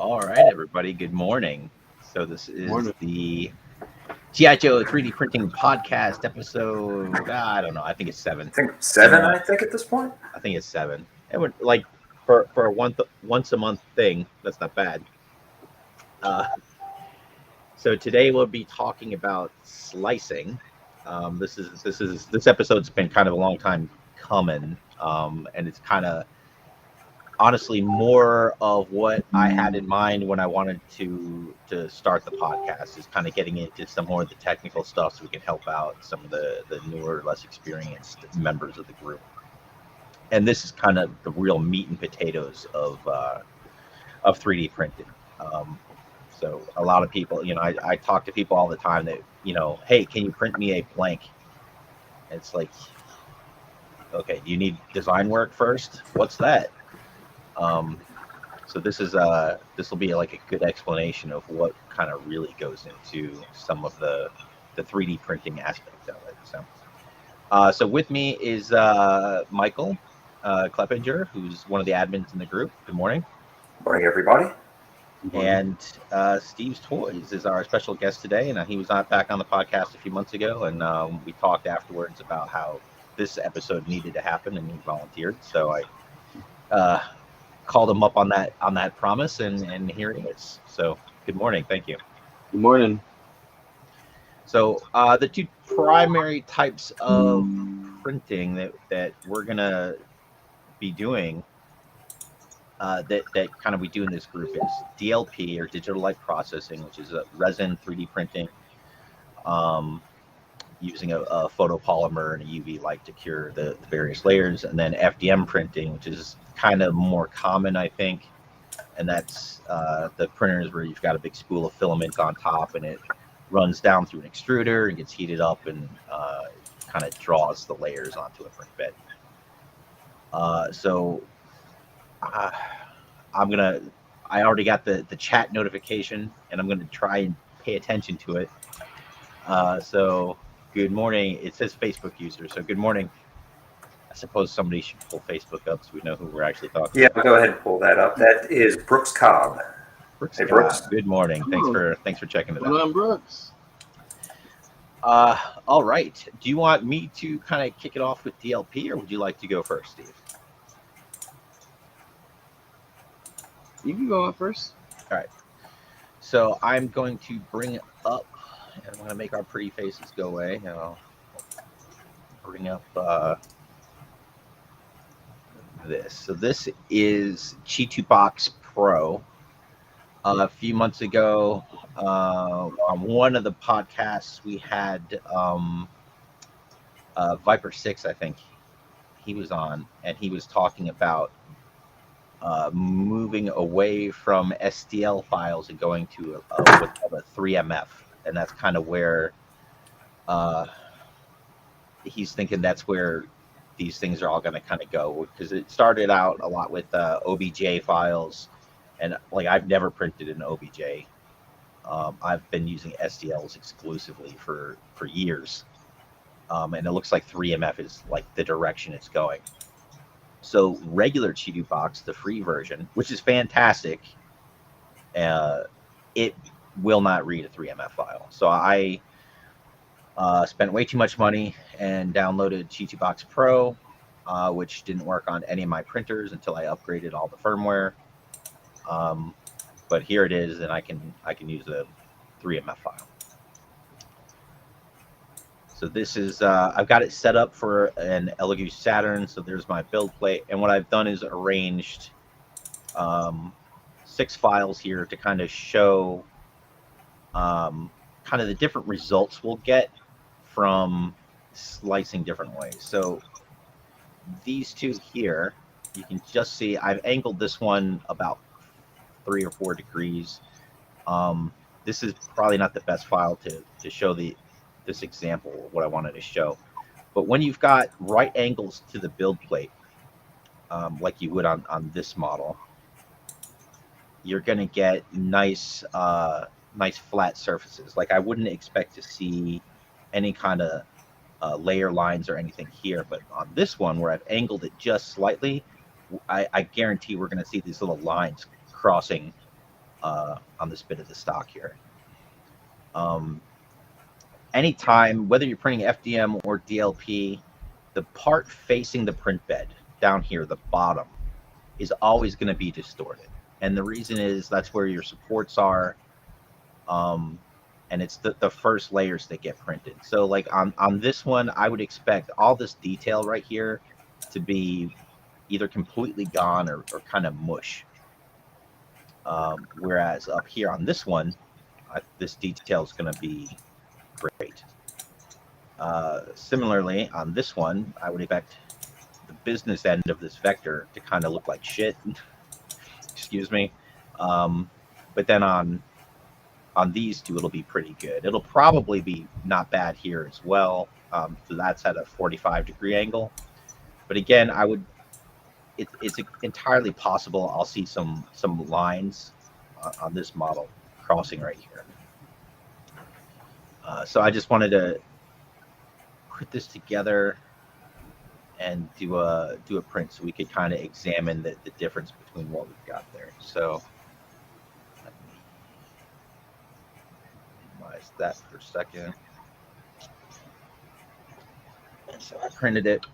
All right, everybody. Good morning. So this is Morning. the GI Joe 3D printing podcast episode. I don't know. I think it's 7. I think And 7, I think, at this point. I think it's 7. And we're like for a once a month thing, that's not bad. So today we'll be talking about slicing. This episode's been kind of a long time coming, and it's kind of honestly more of what I had in mind when I wanted to start the podcast, is kind of getting into some more of the technical stuff so we can help out some of the newer, less experienced members of the group. And this is kind of the real meat and potatoes of 3D printing. So a lot of people, I talk to people all the time that, hey, can you print me a blank? And it's like, okay, do you need design work first? What's that? So this will be like a good explanation of what kind of really goes into some of the 3D printing aspect of it. So with me is Michael Kleppinger, who's one of the admins in the group. Good morning. Morning, everybody. And Steve's Toys is our special guest today, and he was not back on the podcast a few months ago, and we talked afterwards about how this episode needed to happen, and he volunteered. So I called him up on that promise, and here it is. So good morning. Thank you. Good morning. So the two primary types of printing that we're gonna be doing, that kind of we do in this group, is DLP, or digital light processing, which is a resin 3D printing, using a photopolymer and a UV light to cure the various layers, and then FDM printing, which is kind of more common, I think, and that's the printers where you've got a big spool of filament on top, and it runs down through an extruder and gets heated up, and kind of draws the layers onto a print bed. I already got the chat notification, and I'm gonna try and pay attention to it. So good morning. It says Facebook user, so good morning. I suppose somebody should pull Facebook up so we know who we're actually talking Yeah, about. go ahead and pull that up. That is Brooks Cobb. Brooks, Hey, Brooks. good morning. Thanks for checking it out. Hello, Brooks. All right. Do you want me to kind of kick it off with DLP, or would you like to go first, Steve? You can go on first. All right. So I'm going to bring up, and I'm going to make our pretty faces go away. And I'll bring up this. So this is Chi2Box Pro. A few months ago, on one of the podcasts, we had Viper 6, I think he was on, and he was talking about moving away from STL files and going to what's called a 3MF, and that's kind of where he's thinking that's where these things are all going to kind of go, because it started out a lot with OBJ files, and like I've never printed an OBJ. I've been using STLs exclusively for years, and it looks like 3MF is like the direction it's going. So regular Chi2Box, the free version, which is fantastic, it will not read a 3MF file. So I spent way too much money and downloaded Chi2Box Pro, which didn't work on any of my printers until I upgraded all the firmware. But here it is, and I can use a 3MF file. So this is, I've got it set up for an Elegoo Saturn. So there's my build plate. And what I've done is arranged 6 files here to kind of show kind of the different results we'll get from slicing different ways. So these two here, you can just see I've angled this one about 3 or 4 degrees. This is probably not the best file to show this example of what I wanted to show. But when you've got right angles to the build plate, like you would on this model, you're going to get nice flat surfaces. Like I wouldn't expect to see any kind of layer lines or anything here, but on this one where I've angled it just slightly, I guarantee we're going to see these little lines crossing on this bit of the stock here. Anytime, whether you're printing FDM or DLP, the part facing the print bed down here, the bottom, is always going to be distorted. And the reason is that's where your supports are. And it's the first layers that get printed. So like on this one, I would expect all this detail right here to be either completely gone or kind of mush. Whereas up here on this one, this detail is going to be great. Similarly, on this one, I would expect the business end of this vector to kind of look like shit. Excuse me. But then on these two, it'll be pretty good. It'll probably be not bad here as well. So that's at a 45-degree angle. But again, it's entirely possible I'll see some lines on this model crossing right here. So I just wanted to put this together and do a print so we could kind of examine the difference between what we've got there. So let me minimize that for a second. And so I printed it,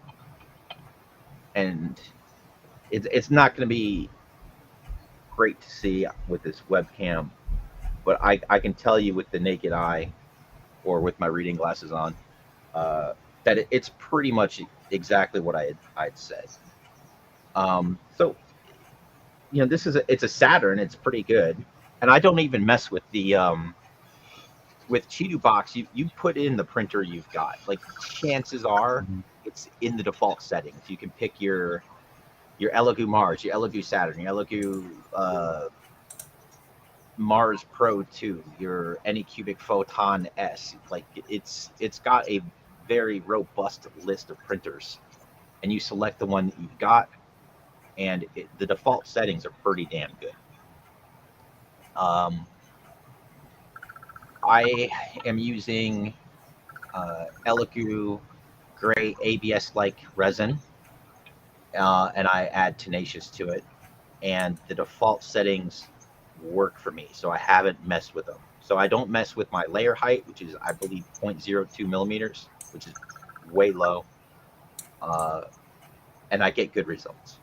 and it's not going to be great to see with this webcam, but I can tell you with the naked eye or with my reading glasses on that it's pretty much exactly what I'd said. So you know, it's a Saturn. It's pretty good, and I don't even mess with the with Chidu Box. You put in the printer you've got. Like chances are it's in the default settings. You can pick your Elegoo Mars, your Elegoo Saturn, your Elegoo Mars Pro 2, your Anycubic Photon S. Like it's got a very robust list of printers, and you select the one that you've got, and the default settings are pretty damn good. I am using Elegoo gray ABS-like resin, and I add Tenacious to it, and the default settings work for me, so I haven't messed with them. So I don't mess with my layer height, which is, I believe, 0.02 millimeters, which is way low, and I get good results.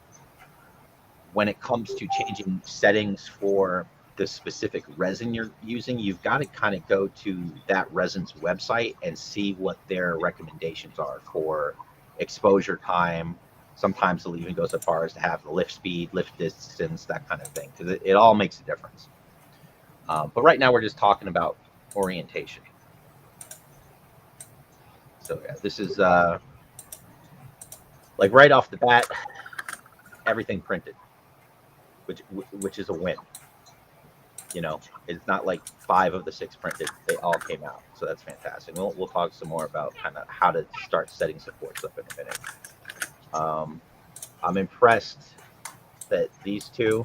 When it comes to changing settings for the specific resin you're using, you've got to kind of go to that resin's website and see what their recommendations are for exposure time. Sometimes they'll even go so far as to have the lift speed, lift distance, that kind of thing, because it all makes a difference. But right now we're just talking about orientation. So yeah, this is like right off the bat, everything printed, which is a win. You know, it's not like 5 of the 6 printed; they all came out, so that's fantastic. We'll talk some more about kind of how to start setting supports up in a minute. I'm impressed that these two,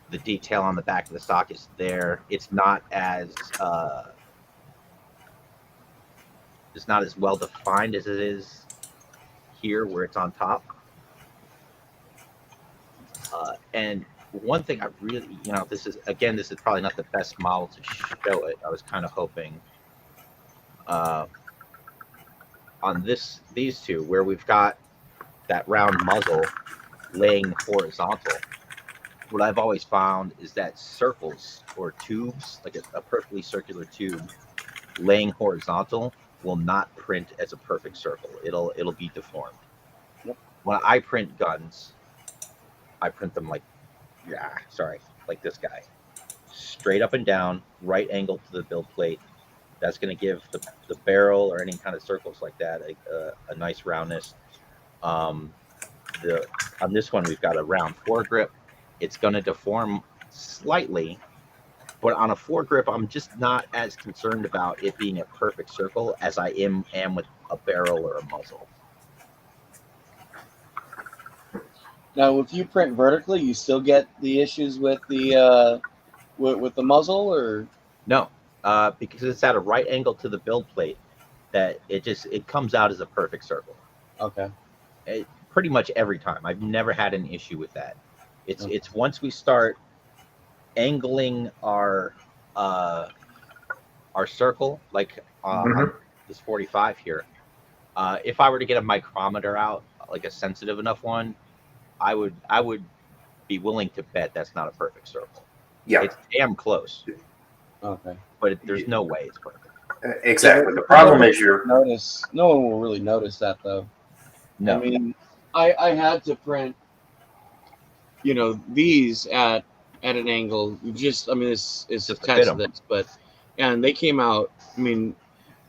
the detail on the back of the stock is there. It's not as well defined as it is here, where it's on top. And one thing I really, you know, this is probably not the best model to show it. I was kind of hoping on these two, where we've got that round muzzle laying horizontal. What I've always found is that circles or tubes, like a perfectly circular tube laying horizontal, will not print as a perfect circle. It'll be deformed. Yep. When I print guns, I print them like this guy, straight up and down, right angle to the build plate. That's going to give the barrel or any kind of circles like that a nice roundness. On this one, we've got a round foregrip. It's going to deform slightly, but on a foregrip, I'm just not as concerned about it being a perfect circle as I am with a barrel or a muzzle. Now, if you print vertically, you still get the issues with the muzzle, or No, because it's at a right angle to the build plate, that it comes out as a perfect circle. okay. Pretty much every time. I've never had an issue with that. It's Okay. It's once we start angling our circle, like on this 45 here, if I were to get a micrometer out, like a sensitive enough one, I would be willing to bet that's not a perfect circle. Yeah, It's damn close, Okay. but there's no way it's perfect. exactly. Yeah, The problem is you're. notice. No one will really notice that though. No, I mean, I had to print, these at an angle. Just, I mean, this is to Just to fit test 'em. this, but and they came out. I mean,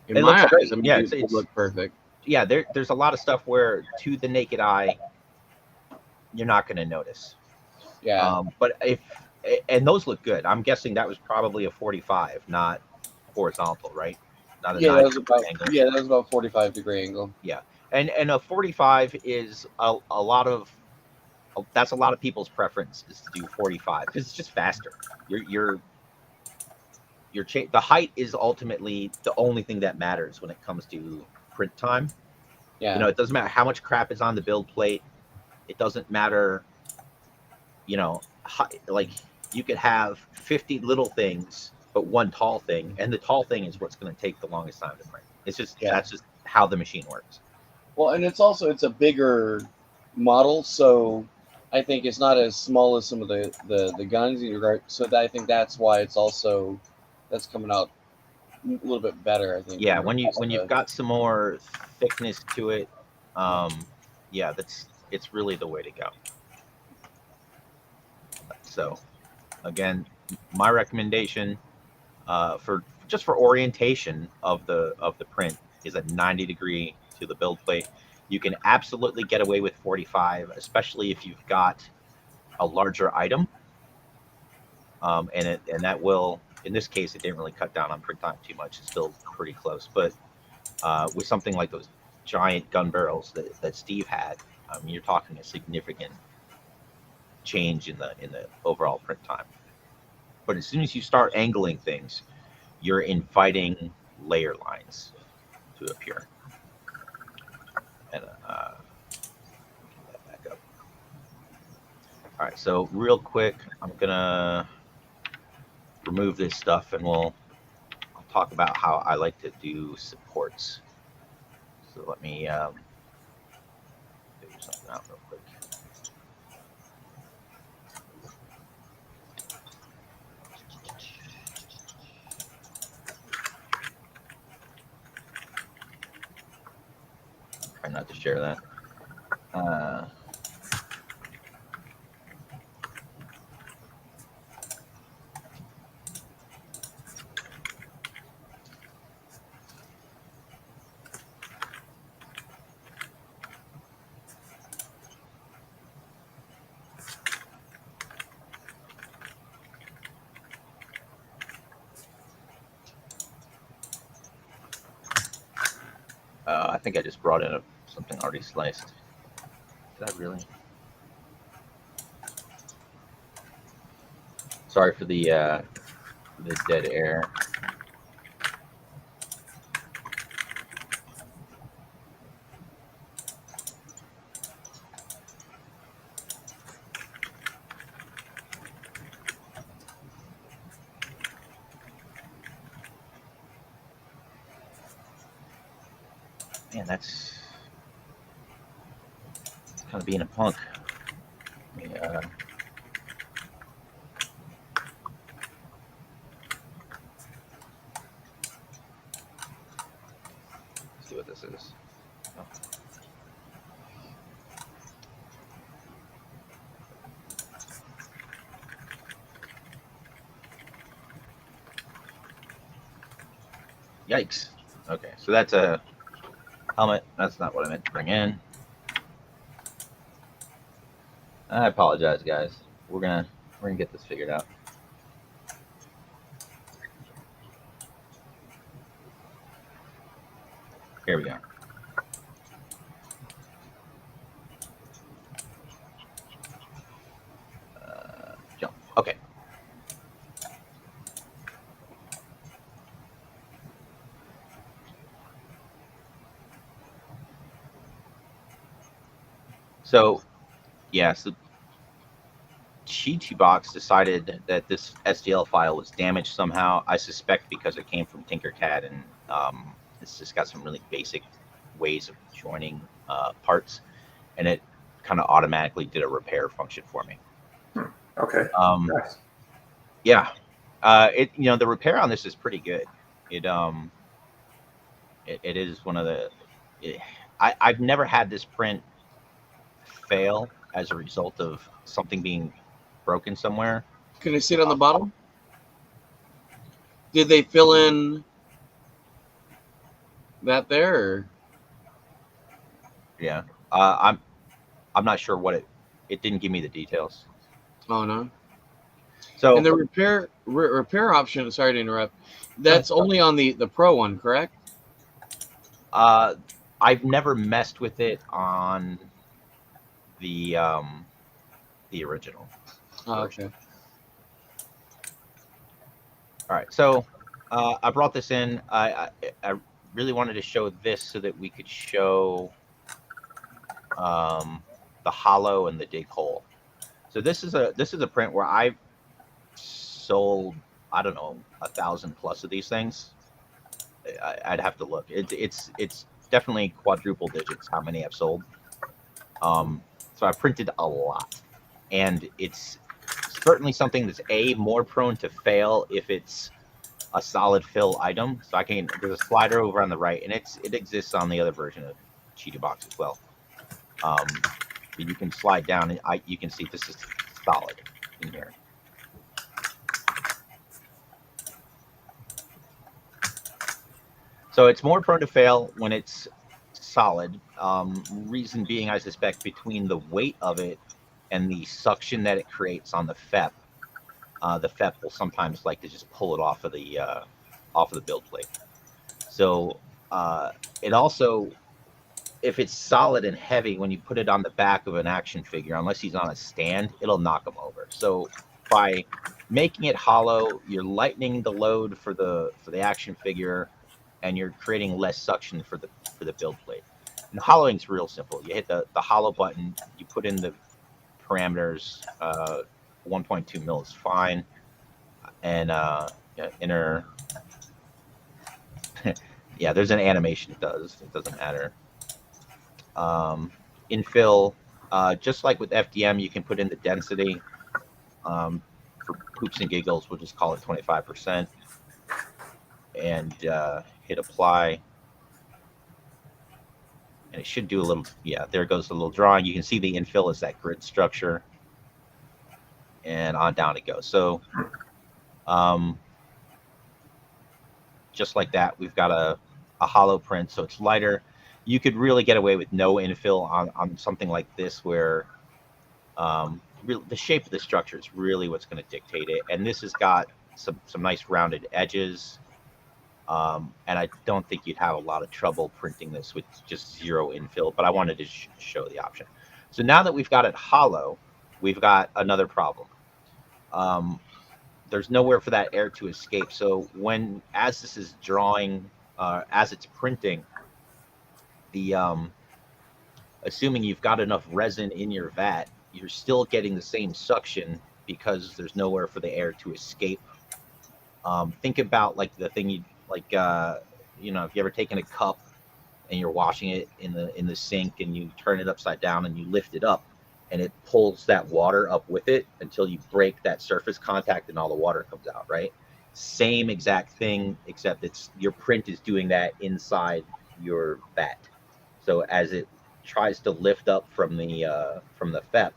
in it my looks eyes, great. I mean, Yeah, they look perfect. yeah. There's a lot of stuff where to the naked eye you're not going to notice. Yeah. But and those look good. I'm guessing that was probably a 45, not horizontal, right? Not a Yeah, that 90 was about angle. yeah, that was about 45-degree angle. Yeah, and a 45 is a lot of that's a lot of people's preference is to do 45 because it's just faster. The height is ultimately the only thing that matters when it comes to print time. Yeah. It doesn't matter how much crap is on the build plate. It doesn't matter, like you could have 50 little things but one tall thing, and the tall thing is what's going to take the longest time to print. Yeah. That's just how the machine works. Well, and it's a bigger model, so I think it's not as small as some of the guns. So I think that's why that's coming out a little bit better. I think. Yeah, when you've got some more thickness to it, yeah, it's really the way to go. So again, my recommendation for orientation of the print is a 90-degree to the build plate. You can absolutely get away with 45, especially if you've got a larger item, and that will, in this case, it didn't really cut down on print time too much. It's still pretty close, but with something like those giant gun barrels that Steve had, you're talking a significant change in the overall print time. But as soon as you start angling things, you're inviting layer lines to appear. And get that back up. All right, so real quick, I'm gonna remove this stuff, and I'll talk about how I like to do supports. So let me figure something out real quick. Try not to share that. I think I just brought in something already sliced. Did I really? Sorry for the dead air. Man, that's kind of being a punk. Yeah. Let's see what this is. Oh. Yikes. Okay, so that's a helmet. That's not what I meant to bring in. I apologize, guys. We're gonna get this figured out. Here we go. Jump. Okay. So, yeah. So G2 box decided that this STL file was damaged somehow. I suspect because it came from Tinkercad, and it's just got some really basic ways of joining parts, and it kind of automatically did a repair function for me. Okay. Nice. Yeah, the repair on this is pretty good. It is one of the. I've never had this print fail as a result of something being broken somewhere. Can I see it on the bottom? Did they fill in that there? Or? Yeah, I'm not sure what it didn't give me the details. Oh no. So And the repair option. Sorry to interrupt. That's only on the Pro one, correct? I've never messed with it on the original version. Okay. All right, so I brought this in. I really wanted to show this so that we could show the hollow and the dig hole. So this is a print where I've sold, I don't know, 1,000+ of these things. I'd have to look. It's definitely quadruple digits how many I've sold. So I printed a lot, and it's certainly something that's more prone to fail if it's a solid fill item. So there's a slider over on the right, and it exists on the other version of Cheetah Box as well. You can slide down, and you can see this is solid in here. So it's more prone to fail when it's solid. Reason being, I suspect, between the weight of it and the suction that it creates on the FEP. The FEP will sometimes like to just pull it off of the build plate. So it also, if it's solid and heavy, when you put it on the back of an action figure, unless he's on a stand, it'll knock him over. So by making it hollow, you're lightening the load for the action figure, and you're creating less suction for the build plate. And hollowing is real simple. You hit the hollow button, you put in the parameters. 1.2 mil is fine, and inner. Yeah, there's an animation. It doesn't matter. Infill, just like with FDM, you can put in the density. For poops and giggles, we'll just call it 25%, and hit apply. And it should do a little, yeah, there goes the little drawing. You can see the infill is that grid structure, and on down it goes. So just like that, we've got a hollow print, so it's lighter. You could really get away with no infill on something like this, where the shape of the structure is really what's going to dictate it. And this has got some nice rounded edges. And I don't think you'd have a lot of trouble printing this with just zero infill, but I wanted to show the option. So now that we've got it hollow, we've got another problem. There's nowhere for that air to escape. So as this is drawing, as it's printing, assuming you've got enough resin in your vat, you're still getting the same suction because there's nowhere for the air to escape. Think about like the thing if you ever taken a cup and you're washing it in the sink, and you turn it upside down and you lift it up, and it pulls that water up with it until you break that surface contact and all the water comes out, right? Same exact thing, except your print is doing that inside your vat. So as it tries to lift up from the FEP,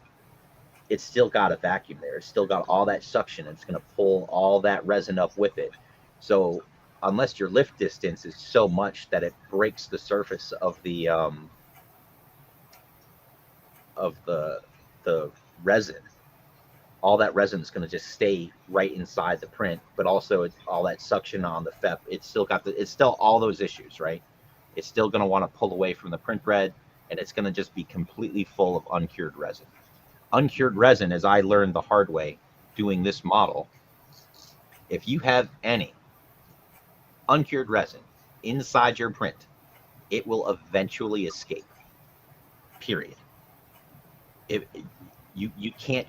it's still got a vacuum there. It's still got all that suction. It's going to pull all that resin up with it. So unless your lift distance is so much that it breaks the surface of the resin, all that resin is going to just stay right inside the print. But also all that suction on the FEP, it's still all those issues, right? It's still going to want to pull away from the print bread, and it's going to just be completely full of uncured resin. Uncured resin, as I learned the hard way doing this model, if you have any uncured resin inside your print, it will eventually escape. Period. You can't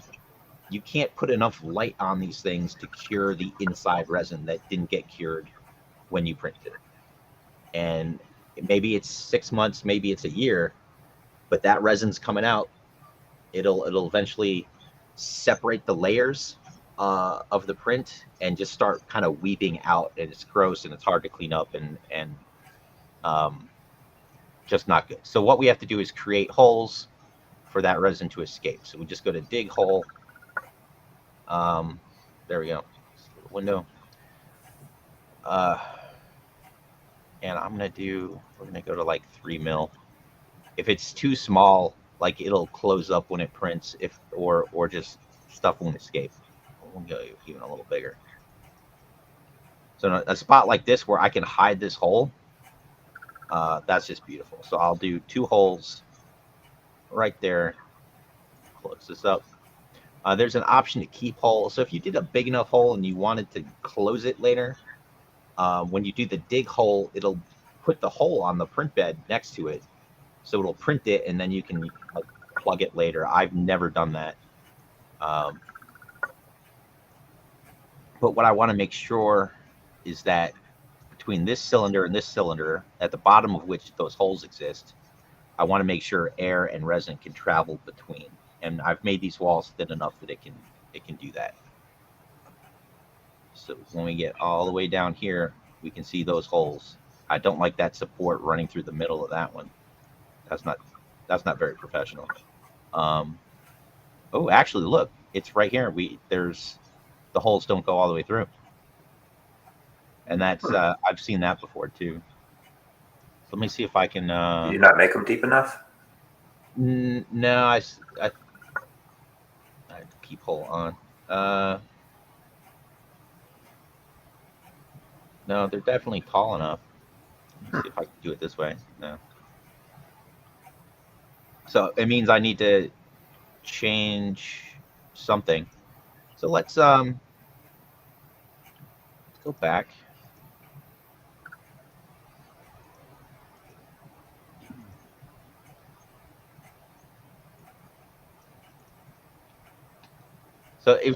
you can't put enough light on these things to cure the inside resin that didn't get cured when you printed it. And maybe it's 6 months, maybe it's a year, but that resin's coming out. It'll eventually separate the layers of the print and just start kind of weeping out, and it's gross and it's hard to clean up and um, just not good. So what we have to do is create holes for that resin to escape. So we just go to dig hole. There we go. Window. And we're gonna go to like 3 mil. If it's too small, like it'll close up when it prints, or just stuff won't escape. We'll go even a little bigger. So a spot like this where I can hide this hole, that's just beautiful. So I'll do 2 holes right there. Close this up. There's an option to keep hole. So if you did a big enough hole and you wanted to close it later, when you do the dig hole, it'll put the hole on the print bed next to it. So it'll print it, and then you can like plug it later. I've never done that. But what I want to make sure is that between this cylinder and this cylinder, at the bottom of which those holes exist, I want to make sure air and resin can travel between. And I've made these walls thin enough that it can do that. So when we get all the way down here, we can see those holes. I don't like that support running through the middle of that one. That's not very professional. Oh, actually, look, it's right here. There's the holes don't go all the way through, and that's I've seen that before too. So let me see if I can. Do you not make them deep enough? No, I keep hole on. No, they're definitely tall enough. Let me see if I can do it this way. No. So it means I need to change something. So let's go back.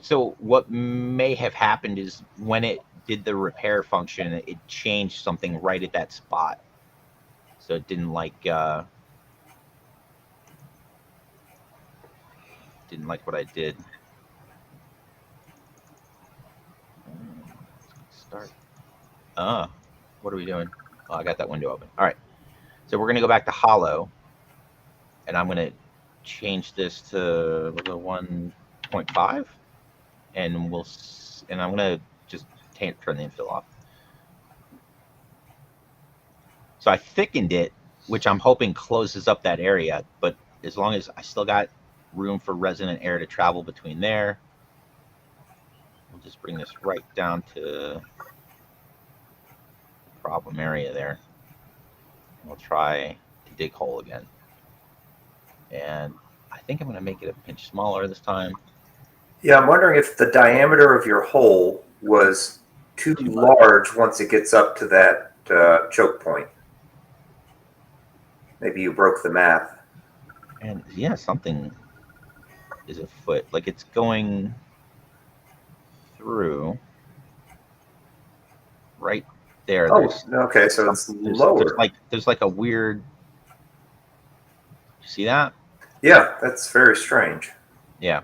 So what may have happened is when it did the repair function, it changed something right at that spot. So it didn't like what I did. Start. What are we doing? Oh, I got that window open. All right. So we're going to go back to hollow, and I'm going to change this to 1.5, and I'm going to just turn the infill off. So I thickened it, which I'm hoping closes up that area, but as long as I still got room for resin and air to travel between there, we'll just bring this right down to the problem area there. We'll try to dig hole again. And I think I'm going to make it a pinch smaller this time. Yeah, I'm wondering if the diameter of your hole was too large once it gets up to that choke point. Maybe you broke the math. And yeah, something is afoot. Like it's going through right there. Oh, okay, so it's lower. There's like a weird. You see that? Yeah, that's very strange. Yeah.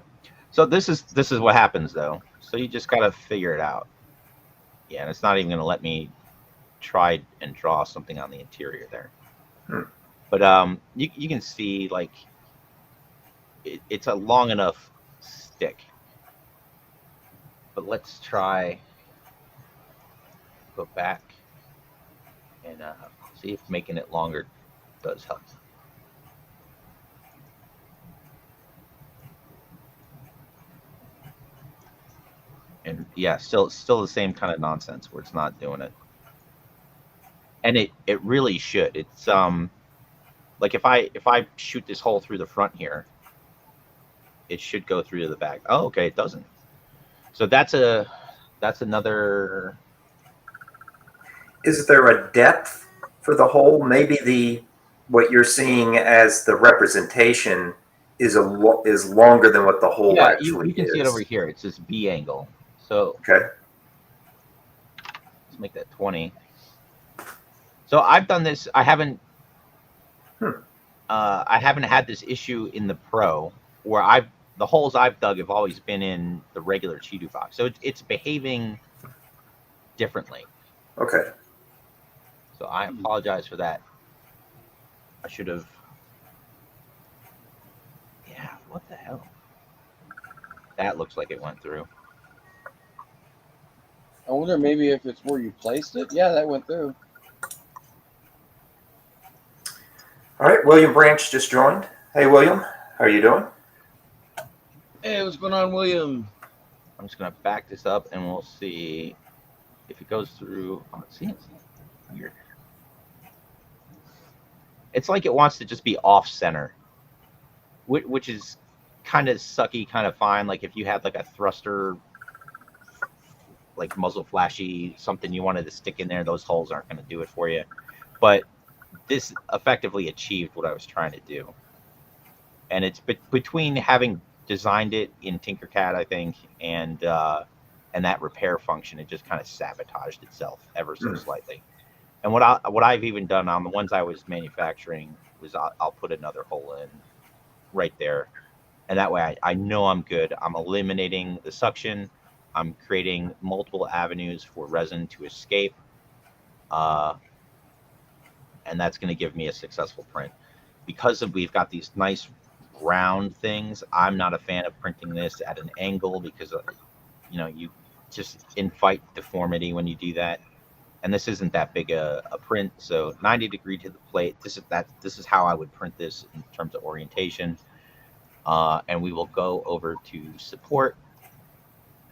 So this is what happens though. So you just gotta figure it out. Yeah, and it's not even gonna let me try and draw something on the interior there. But you can see like it's a long enough stick. But let's try go back and see if making it longer does help. And yeah, still the same kind of nonsense where it's not doing it. And it really should. It's like if I shoot this hole through the front here, it should go through to the back. Oh, okay, it doesn't. So that's another. Is there a depth for the hole? Maybe what you're seeing as the representation is longer than what the hole Yeah, actually you can is. see it over here. It's this B angle. So Okay. let's make that 20. So I've done this. I haven't had this issue in the Pro where the holes I've dug have always been in the regular Cheeto box. So it's behaving differently. Okay. So I apologize for that. I should have. Yeah, what the hell? That looks like it went through. I wonder maybe if it's where you placed it. Yeah, that went through. All right. William Branch just joined. Hey, William. How are you doing? Hey, what's going on, William? I'm just gonna back this up and we'll see if it goes through. Oh, see, it's weird. It's like it wants to just be off center, which is kind of sucky, kind of fine. Like if you had like a thruster, like muzzle flashy, something you wanted to stick in there, those holes aren't going to do it for you. But this effectively achieved what I was trying to do. And it's between having designed it in Tinkercad, I think, and that repair function, it just kind of sabotaged itself ever so slightly. And what I've even done on the ones I was manufacturing was I'll put another hole in right there, and that way I know I'm good. I'm eliminating the suction. I'm creating multiple avenues for resin to escape, and that's going to give me a successful print. Because we've got these nice round things, I'm not a fan of printing this at an angle because you just invite deformity when you do that. And this isn't that big a print, so 90 degree to the plate. This is how I would print this in terms of orientation. And we will go over to support.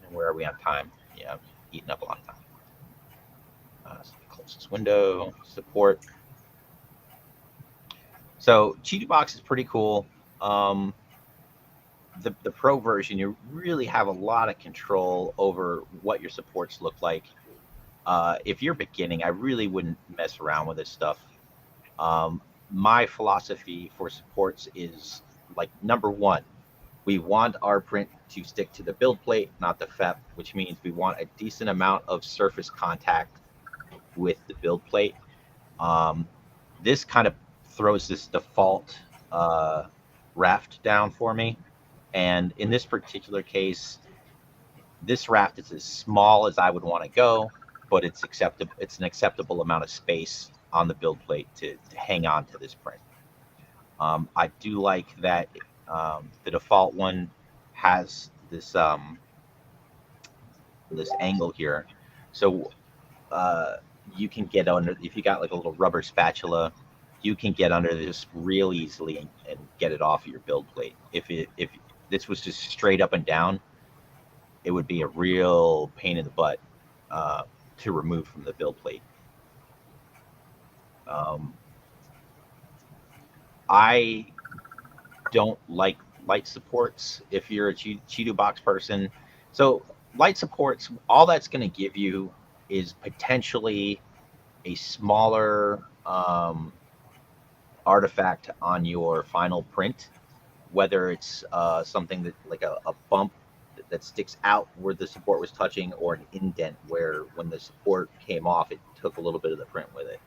And where are we on time? Yeah, I'm eating up a lot of time. So close this window. Support. So Cheetah Box is pretty cool. The Pro version, you really have a lot of control over what your supports look like. If you're beginning, I really wouldn't mess around with this stuff. My philosophy for supports is like number one, we want our print to stick to the build plate, not the FEP, which means we want a decent amount of surface contact with the build plate. This kind of throws this default raft down for me. And in this particular case, this raft is as small as I would want to go, but it's acceptable. It's an acceptable amount of space on the build plate to hang on to this print. I do like that the default one has this this angle here, so you can get under, if you got like a little rubber spatula, you can get under this real easily and get it off of your build plate. If this was just straight up and down, it would be a real pain in the butt to remove from the build plate. I don't like light supports if you're a Cheeto box person. So light supports, all that's going to give you is potentially a smaller artifact on your final print, whether it's something that like a bump that sticks out where the support was touching, or an indent where when the support came off, it took a little bit of the print with it.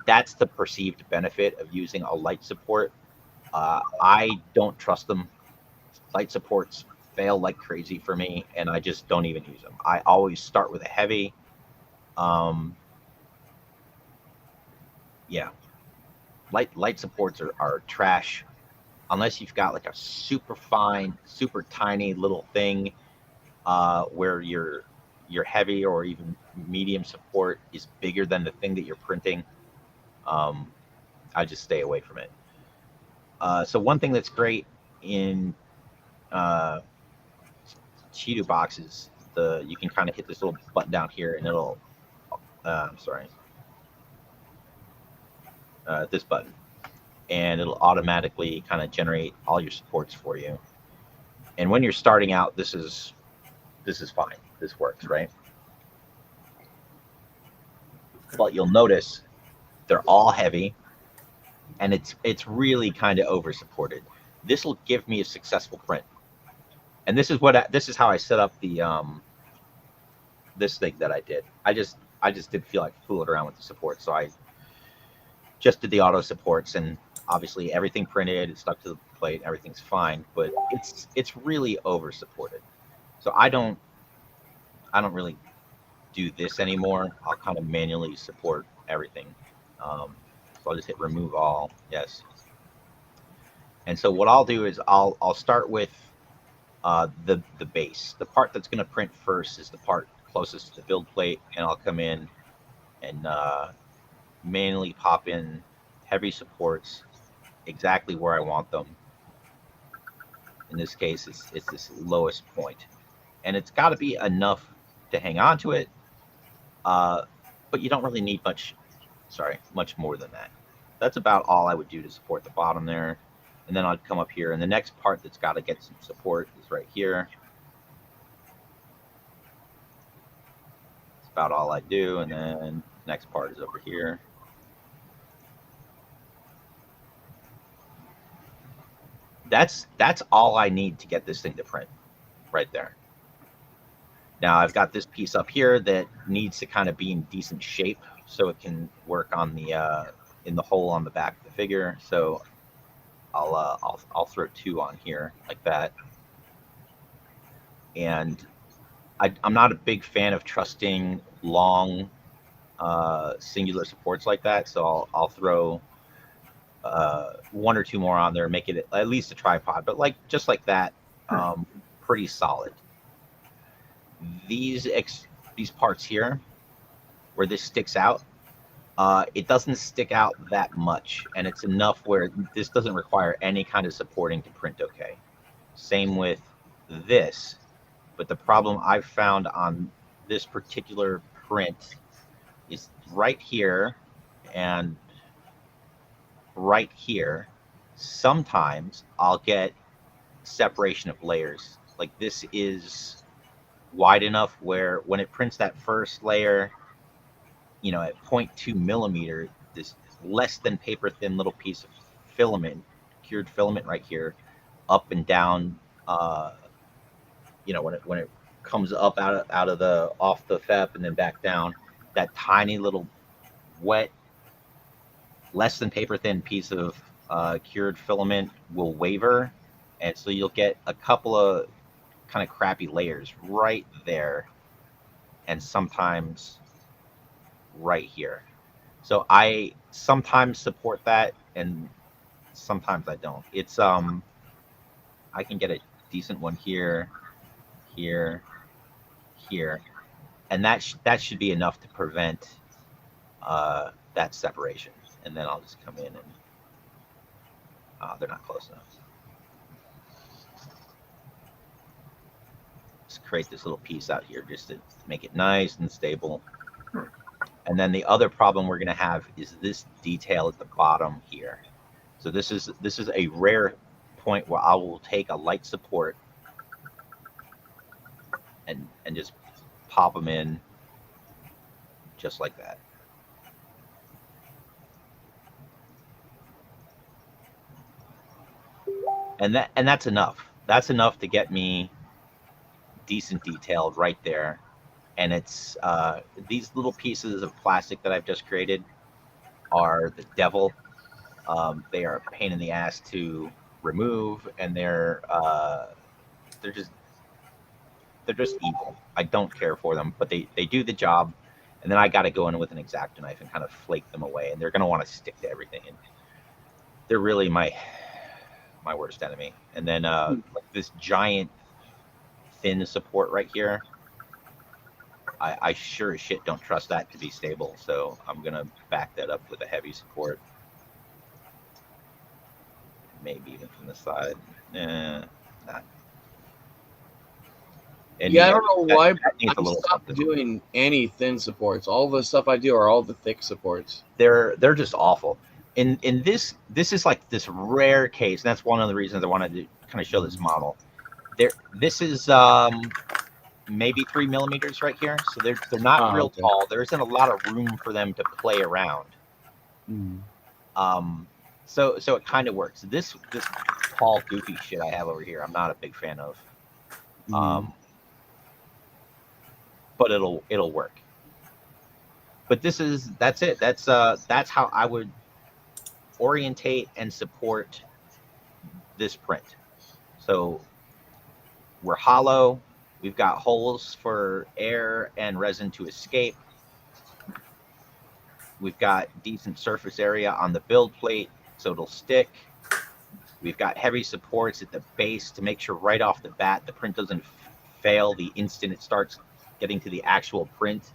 That's the perceived benefit of using a light support. I don't trust them. Light supports fail like crazy for me, and I just don't even use them. I always start with a heavy. Yeah, light supports are trash unless you've got like a super fine, super tiny little thing where your heavy or even medium support is bigger than the thing that you're printing. I just stay away from it. So one thing that's great in Cheeto boxes, you can kind of hit this little button down here, and it'll this button, and it'll automatically kind of generate all your supports for you. And when you're starting out, this is fine. This works, right? But you'll notice they're all heavy, and it's really kind of over supported. this will give me a successful print. And this is how I set up the this thing that I did. I just didn't feel like fooling around with the support, so I just did the auto supports, and obviously everything printed, it's stuck to the plate, everything's fine, but it's really over supported. So I don't really do this anymore. I'll kind of manually support everything. So I'll just hit remove all, yes. And so what I'll do is I'll start with the base. The part that's going to print first is the part closest to the build plate, and I'll come in and manually pop in heavy supports exactly where I want them. In this case, it's this lowest point, and it's got to be enough to hang on to it, but you don't really need much more than that. That's about all I would do to support the bottom there. And then I'd come up here, and the next part that's got to get some support is right here. That's about all I do, and then the next part is over here. That's all I need to get this thing to print, right there. Now I've got this piece up here that needs to kind of be in decent shape so it can work on the in the hole on the back of the figure. So I'll throw 2 on here like that. And I'm not a big fan of trusting long singular supports like that, so I'll throw 1 or 2 more on there, make it at least a tripod, but just like that, pretty solid. These parts here, where this sticks out, it doesn't stick out that much, and it's enough where this doesn't require any kind of supporting to print okay. Same with this, but the problem I've found on this particular print is right here and right here. Sometimes I'll get separation of layers. Like this is wide enough where when it prints that first layer, you know, at 0.2 millimeter, this less than paper thin little piece of filament, cured filament right here, up and down, you know, when it comes up out of the off the FEP and then back down, that tiny little wet, less than paper thin piece of cured filament will waver, and so you'll get a couple of kind of crappy layers right there, and sometimes right here. So I sometimes support that, and sometimes I don't. It's I can get a decent one here, here, here, and that should be enough to prevent that separation. And then I'll just come in and they're not close enough. Just create this little piece out here just to make it nice and stable. And then the other problem we're going to have is this detail at the bottom here. So this is a rare point where I will take a light support and just pop them in just like that. And that's enough. That's enough to get me decent detail right there. And it's these little pieces of plastic that I've just created are the devil. They are a pain in the ass to remove, and they're just evil. I don't care for them, but they do the job. And then I got to go in with an X-Acto knife and kind of flake them away, and they're going to want to stick to everything. And they're really my worst enemy. And then like this giant thin support right here, I sure as shit don't trust that to be stable, so I'm gonna back that up with a heavy support, maybe even from the side. Not. And yeah, I don't know why, but I stopped doing any thin supports. All the stuff I do are all the thick supports. They're just awful. In this is like this rare case, and that's one of the reasons I wanted to kind of show this model. This is maybe 3 millimeters right here, so they're not real tall. There isn't a lot of room for them to play around. So it kind of works. This tall goofy shit I have over here, I'm not a big fan of. But it'll work. But that's it. That's how I would orientate and support this print. So we're hollow. We've got holes for air and resin to escape. We've got decent surface area on the build plate, so it'll stick. We've got heavy supports at the base to make sure right off the bat the print doesn't fail the instant it starts getting to the actual print.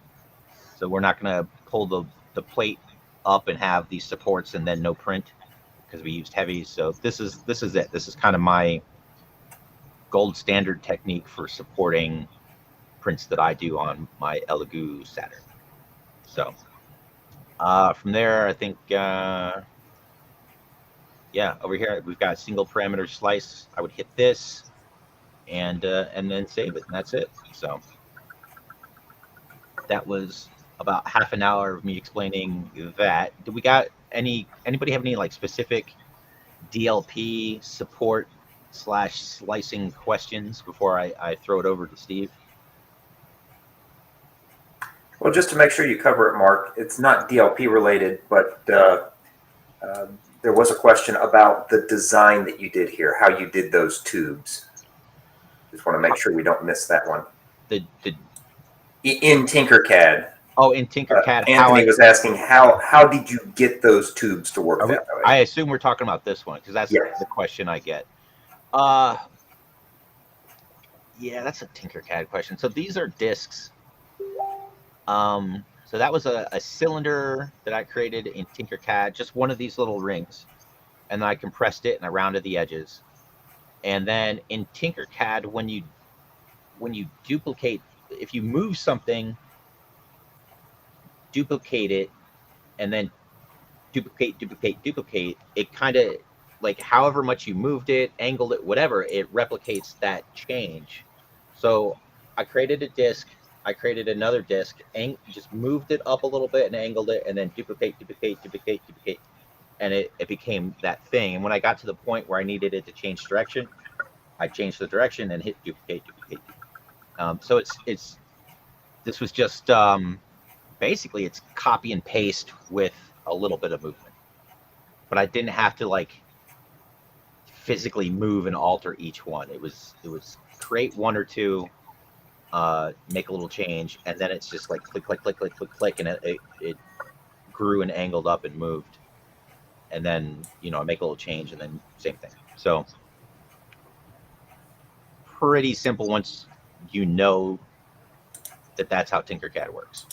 So we're not going to pull the plate up and have these supports and then no print because we used heavies. So this is it. This is kind of my gold standard technique for supporting prints that I do on my Elegoo Saturn. So from there, I think yeah, over here we've got a single parameter slice. I would hit this and then save it, and that's it. So that was about half an hour of me explaining that. Do we got anybody have any like specific DLP support / slicing questions before I throw it over to Steve? Well, just to make sure you cover it, Mark, it's not DLP related, but there was a question about the design that you did here, how you did those tubes. Just want to make sure we don't miss that one. In Tinkercad. Oh, in Tinkercad. Anthony was asking how did you get those tubes to work that way? I assume we're talking about this one because that's the question I get. Yeah, that's a Tinkercad question. So these are discs. So that was a cylinder that I created in Tinkercad, just one of these little rings, and then I compressed it and I rounded the edges. And then in Tinkercad, when you duplicate, if you move something, duplicate it, and then duplicate, it kind of, like, however much you moved it, angled it, whatever, it replicates that change. So I created a disc, I created another disc, and just moved it up a little bit and angled it, and then duplicate, and it became that thing. And when I got to the point where I needed it to change direction, I changed the direction and hit duplicate. So this was just basically it's copy and paste with a little bit of movement, but I didn't have to like physically move and alter each one. It was create one or two, make a little change, and then it's just like click, and it grew and angled up and moved, and then I make a little change and then same thing. So pretty simple once you know that that's how Tinkercad works.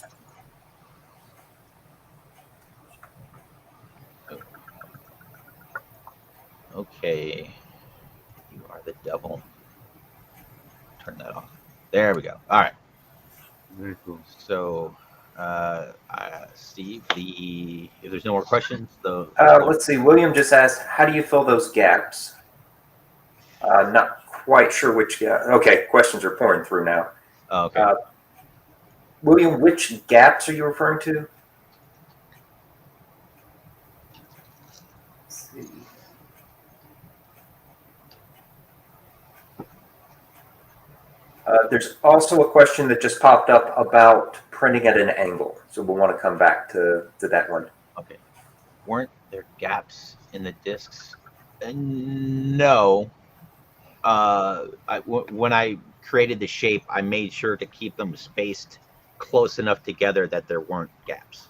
Okay, you are the devil. Turn that off. There we go. All right. Very cool. So, Steve, if there's no more questions, let's see. William just asked, how do you fill those gaps? Not quite sure which gap. Okay, questions are pouring through now. Okay. William, which gaps are you referring to? Let's see. There's also a question that just popped up about printing at an angle. So we'll want to come back to that one. Okay. Weren't there gaps in the discs? No. When I created the shape, I made sure to keep them spaced close enough together that there weren't gaps.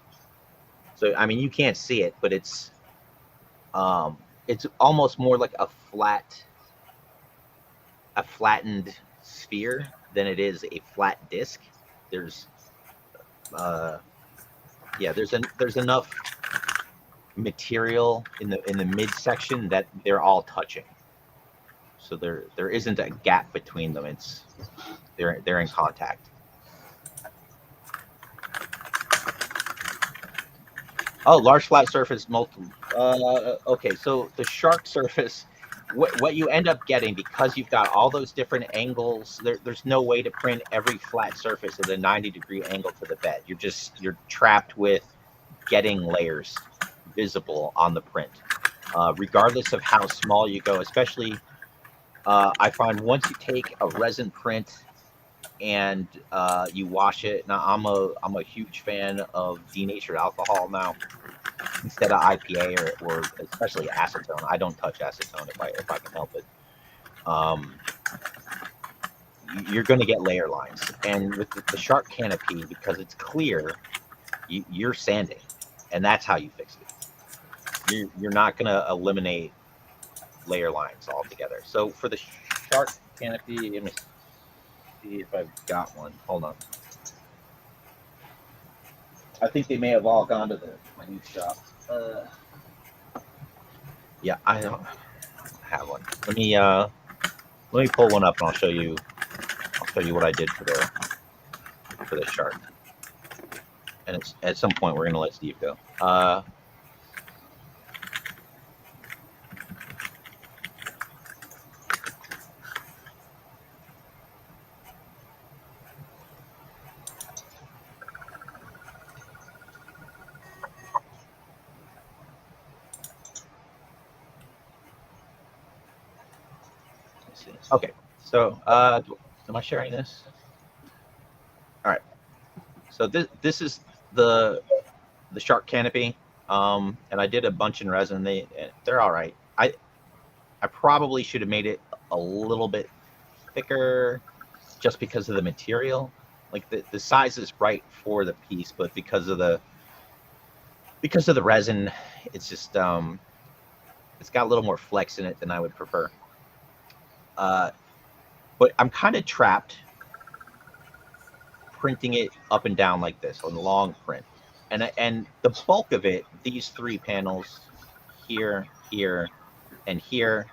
So, I mean, you can't see it, but it's almost more like a flattened sphere than it is a flat disc. There's there's enough material in the midsection that they're all touching. So there isn't a gap between them. They're in contact. Oh, large flat surface, multiple. Okay, so the shark surface, what you end up getting, because you've got all those different angles, there's no way to print every flat surface at a 90-degree angle to the bed. You're trapped with getting layers visible on the print. regardless of how small you go. Especially, I find once you take a resin print and you wash it. Now, I'm a huge fan of denatured alcohol now instead of IPA or especially acetone. I don't touch acetone if I can help it. Um, you're going to get layer lines, and with the shark canopy, because it's clear, you're sanding, and that's how you fix it. You're not going to eliminate layer lines altogether. So for the shark canopy, let me see if I've got one. Hold on. I think they may have all gone to my new shop. Yeah, I don't have one. Let me pull one up and I'll show you. I'll show you what I did for the shark. And it's, at some point we're gonna let Steve go. Let's see. Okay, so am I sharing this? All right. So this is the shark canopy, and I did a bunch in resin. They're all right. I probably should have made it a little bit thicker, just because of the material. Like the size is right for the piece, but because of the resin, it's just it's got a little more flex in it than I would prefer. But I'm kind of trapped printing it up and down like this on the long print, and the bulk of it, these three panels here, here, and here,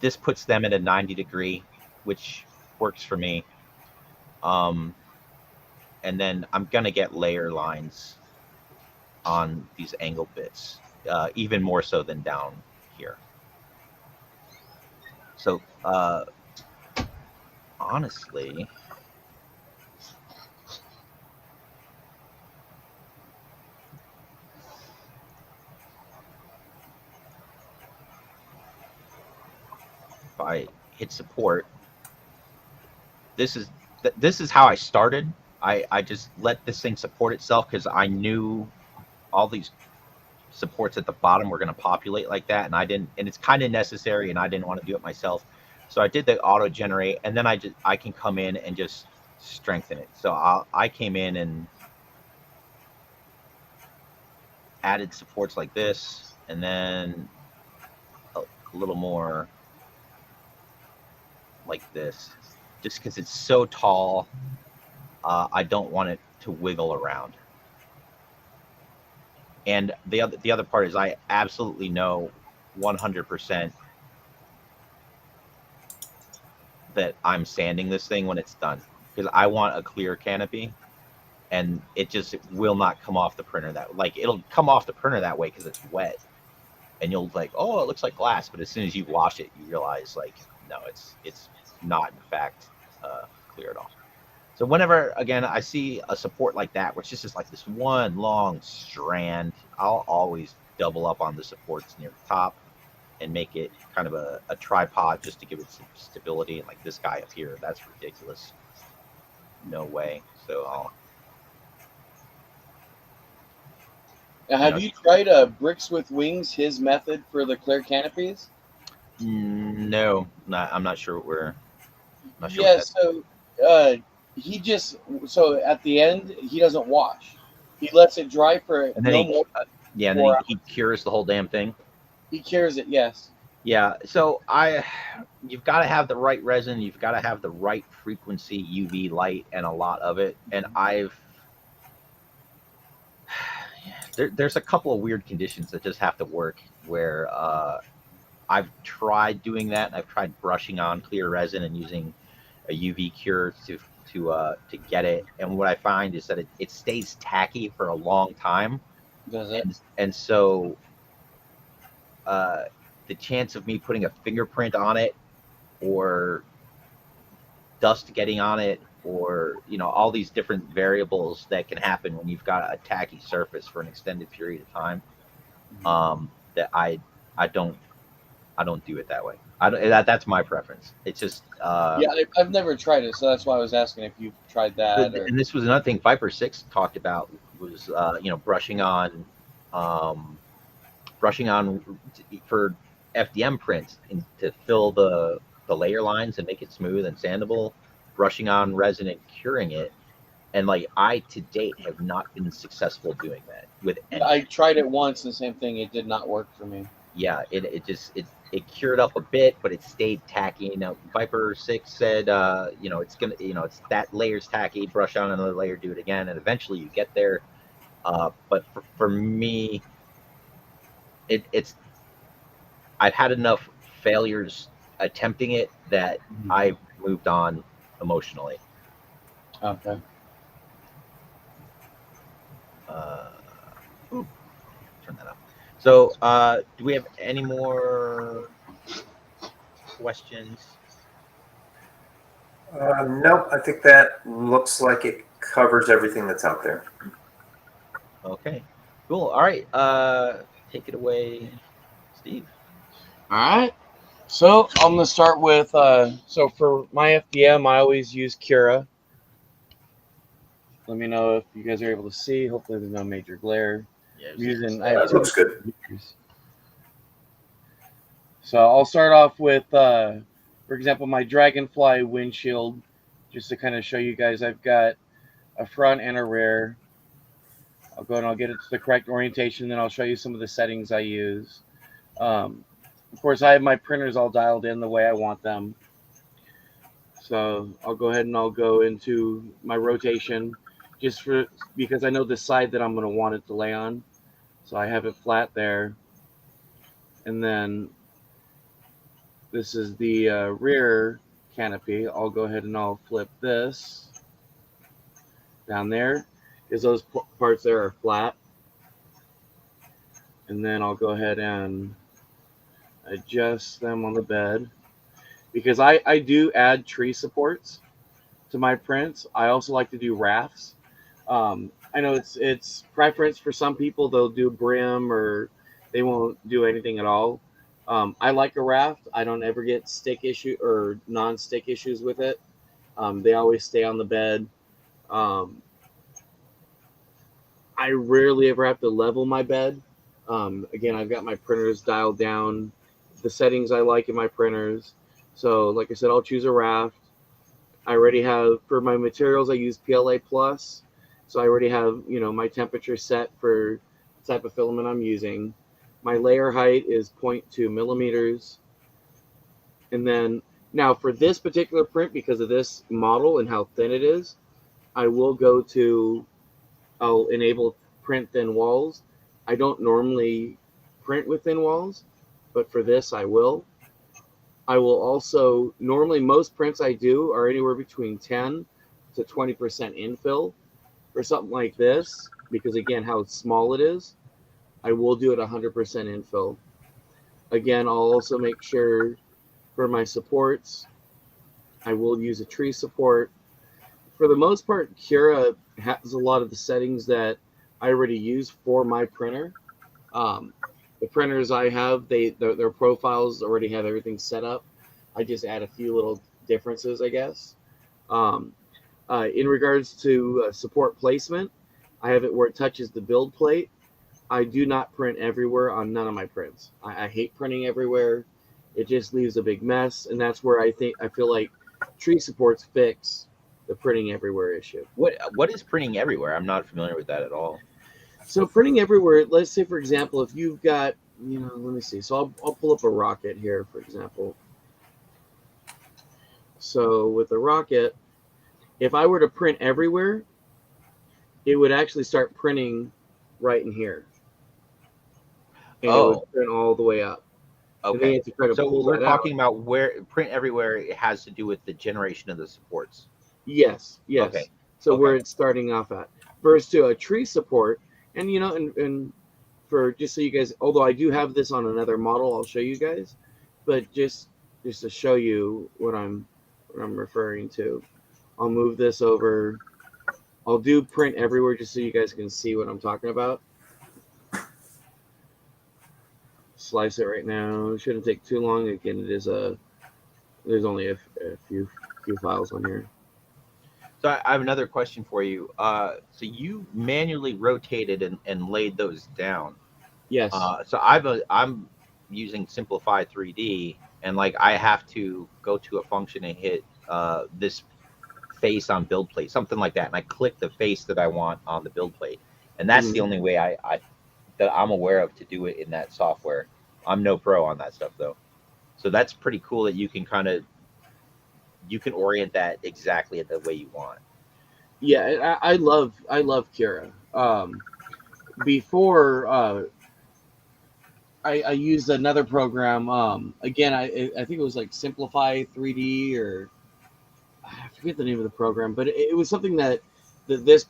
this puts them at a 90-degree, which works for me. And then I'm gonna get layer lines on these angle bits, even more so than down here. So honestly, if I hit support, this is how I started. I just let this thing support itself because I knew all these supports at the bottom were going to populate like that, and I didn't, and it's kind of necessary, and I didn't want to do it myself. So I did the auto generate, and then I can come in and just strengthen it. So I came in and added supports like this, and then a little more like this, just because it's so tall. I don't want it to wiggle around. And the other part is I absolutely know 100% that I'm sanding this thing when it's done, because I want a clear canopy, and it just will not come off the printer it'll come off the printer that way because it's wet, and you'll like, oh, it looks like glass, but as soon as you wash it, you realize like, no, it's not in fact clear at all. So whenever, again, I see a support like that, which is just like this one long strand, I'll always double up on the supports near the top and make it kind of a tripod just to give it some stability. And like this guy up here, that's ridiculous. No way. So Have you tried Bricks with Wings, his method for the clear canopies? No, I'm not sure what we're. Not sure. Yeah, so he just, so at the end he doesn't wash. He lets it dry for and then no more. Yeah, and then he cures the whole damn thing. He cures it, yes. Yeah, so you've got to have the right resin, you've got to have the right frequency UV light, and a lot of it. And there's a couple of weird conditions that just have to work where I've tried doing that. I've tried brushing on clear resin and using a UV cure to get it. And what I find is that it stays tacky for a long time. Does it? And so the chance of me putting a fingerprint on it, or dust getting on it, or all these different variables that can happen when you've got a tacky surface for an extended period of time, that I don't do it that way. That's my preference. It's just Yeah, I've never tried it, so that's why I was asking if you've tried that. Or and this was another thing Viper 6 talked about was brushing on for FDM prints and to fill the layer lines and make it smooth and sandable, brushing on resin and curing it. And like I to date have not been successful doing that with any. I tried it once, and same thing. It did not work for me. Yeah, it cured up a bit, but it stayed tacky. Now Viper 6 said, it's gonna, it's that layer's tacky. Brush on another layer, do it again, and eventually you get there. But for me, it's I've had enough failures attempting it that I've moved on emotionally. Okay. Turn that up. So, do we have any more questions? No, I think that looks like it covers everything that's out there. Okay, cool. All right, take it away, Steve. All right. So I'm gonna start with so for my FDM, I always use Cura. Let me know if you guys are able to see. Hopefully, there's no major glare. Yeah, I have It looks good. So I'll start off with, for example, my Dragonfly windshield, just to kind of show you guys. I've got a front and a rear. I'll go and I'll get it to the correct orientation, then I'll show you some of the settings I use. Of course, I have my printers all dialed in the way I want them. So I'll go ahead and I'll go into my rotation because I know the side that I'm going to want it to lay on. So I have it flat there. And then this is the rear canopy. I'll go ahead and I'll flip this down there because those parts there are flat. And then I'll go ahead and adjust them on the bed because I do add tree supports to my prints. I also like to do rafts. I know it's preference for some people. They'll do brim or they won't do anything at all. I like a raft. I don't ever get stick issue or non-stick issues with it. They always stay on the bed. I rarely ever have to level my bed. Again, I've got my printers dialed down, the settings I like in my printers. So like I said, I'll choose a raft. I already have, for my materials, I use PLA Plus. So I already have, my temperature set for the type of filament I'm using. My layer height is 0.2 millimeters. And then now for this particular print, because of this model and how thin it is, I'll enable print thin walls. I don't normally print with thin walls, but for this I will. I will also, normally most prints I do are anywhere between 10 to 20% infill. For something like this, because again, how small it is, I will do it 100% infill. Again, I'll also make sure for my supports, I will use a tree support. For the most part, Cura has a lot of the settings that I already use for my printer. The printers I have, their profiles already have everything set up. I just add a few little differences, I guess. In regards to support placement, I have it where it touches the build plate. I do not print everywhere on none of my prints. I hate printing everywhere. It just leaves a big mess, and that's where I feel like tree supports fix the printing everywhere issue. What is printing everywhere? I'm not familiar with that at all. So printing everywhere, let's say, for example, if you've got, let me see. So I'll pull up a rocket here, for example. So with the rocket, if I were to print everywhere, it would actually start printing right in here. And it would print all the way up. Okay. So we're talking about where print everywhere, it has to do with the generation of the supports. Yes. Okay. So where it's starting off at. Versus to a tree support, and and for just so you guys, although I do have this on another model, I'll show you guys, but just to show you what I'm referring to, I'll move this over. I'll do print everywhere just so you guys can see what I'm talking about. slice it right now. It shouldn't take too long. Again, there's only a few files on here. So I have another question for you. So you manually rotated and laid those down. Yes. So I'm using Simplify 3D, and like I have to go to a function and hit this face on build plate, something like that, and I click the face that I want on the build plate, and that's the only way I that I'm aware of to do it in that software. I'm no pro on that stuff though, so that's pretty cool that you can you can orient that exactly the way you want. Yeah, I love Kira. Before I used another program. Again, I think it was like Simplify 3D, or I forget the name of the program, but it was something that this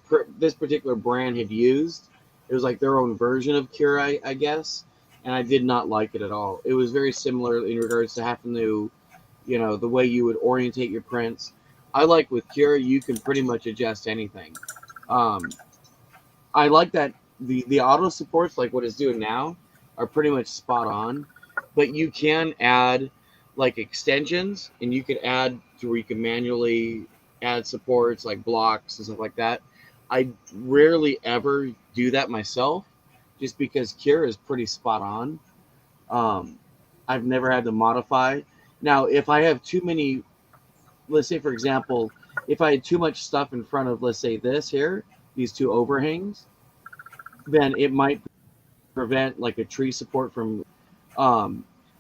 particular brand had used. It was like their own version of Cura, I guess, and I did not like it at all. It was very similar in regards to having to, the way you would orientate your prints. I like with Cura, you can pretty much adjust anything. I like that the auto supports, like what it's doing now, are pretty much spot on, but you can add like extensions, and you can add to where you can manually add supports like blocks and stuff like that. I rarely ever do that myself, just because Cura is pretty spot on. I've never had to modify. Now, if I have too many, let's say for example, if I had too much stuff in front of, let's say this here, these two overhangs, then it might prevent like a tree support from.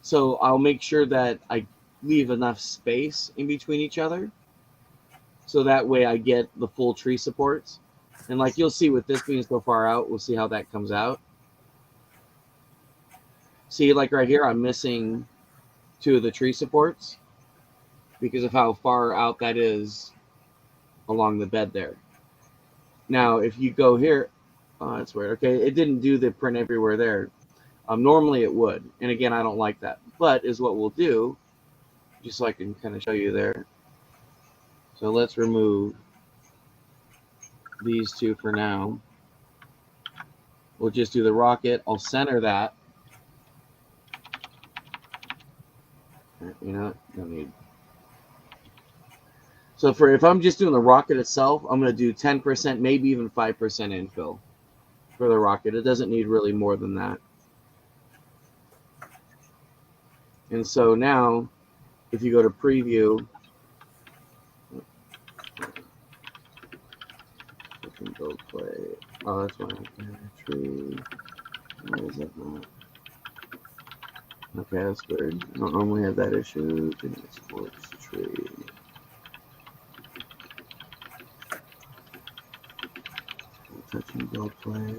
So I'll make sure that I leave enough space in between each other, so that way I get the full tree supports. And like you'll see with this being so far out, we'll see how that comes out. See, like right here, I'm missing two of the tree supports because of how far out that is along the bed there. Now, if you go here, oh, that's weird. Okay, it didn't do the print everywhere there. Normally it would, and again, I don't like that. But is what we'll do, just so I can kind of show you there. So let's remove these two for now. We'll just do the rocket. I'll center that. Don't need. So if I'm just doing the rocket itself, I'm going to do 10%, maybe even 5% infill for the rocket. It doesn't need really more than that. And so now, if you go to preview, build play. Oh, that's why tree. Why is that not? Okay, that's weird. I don't normally have that issue. Didn't export the tree. Touching build play.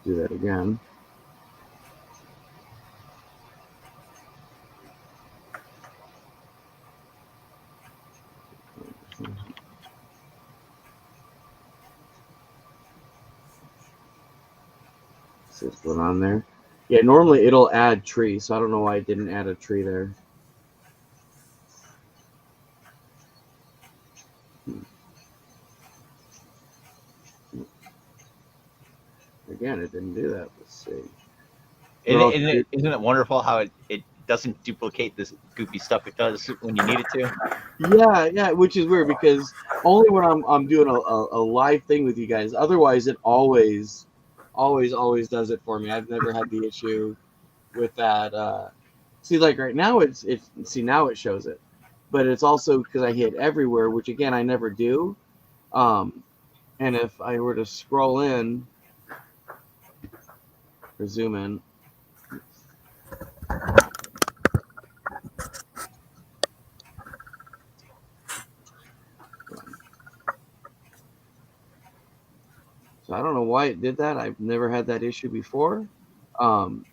Do that again. Let's put on there. Yeah, normally it'll add tree, so I don't know why it didn't add a tree there. Again, it didn't do that. Let's see. Isn't it wonderful how it doesn't duplicate this goofy stuff it does when you need it to? Yeah, which is weird because only when I'm doing a live thing with you guys. Otherwise, it always does it for me. I've never had the issue with that. See, like right now, now it shows it, but it's also because I hit everywhere, which again I never do. And if I were to scroll in or zoom in. So I don't know why it did that. I've never had that issue before. And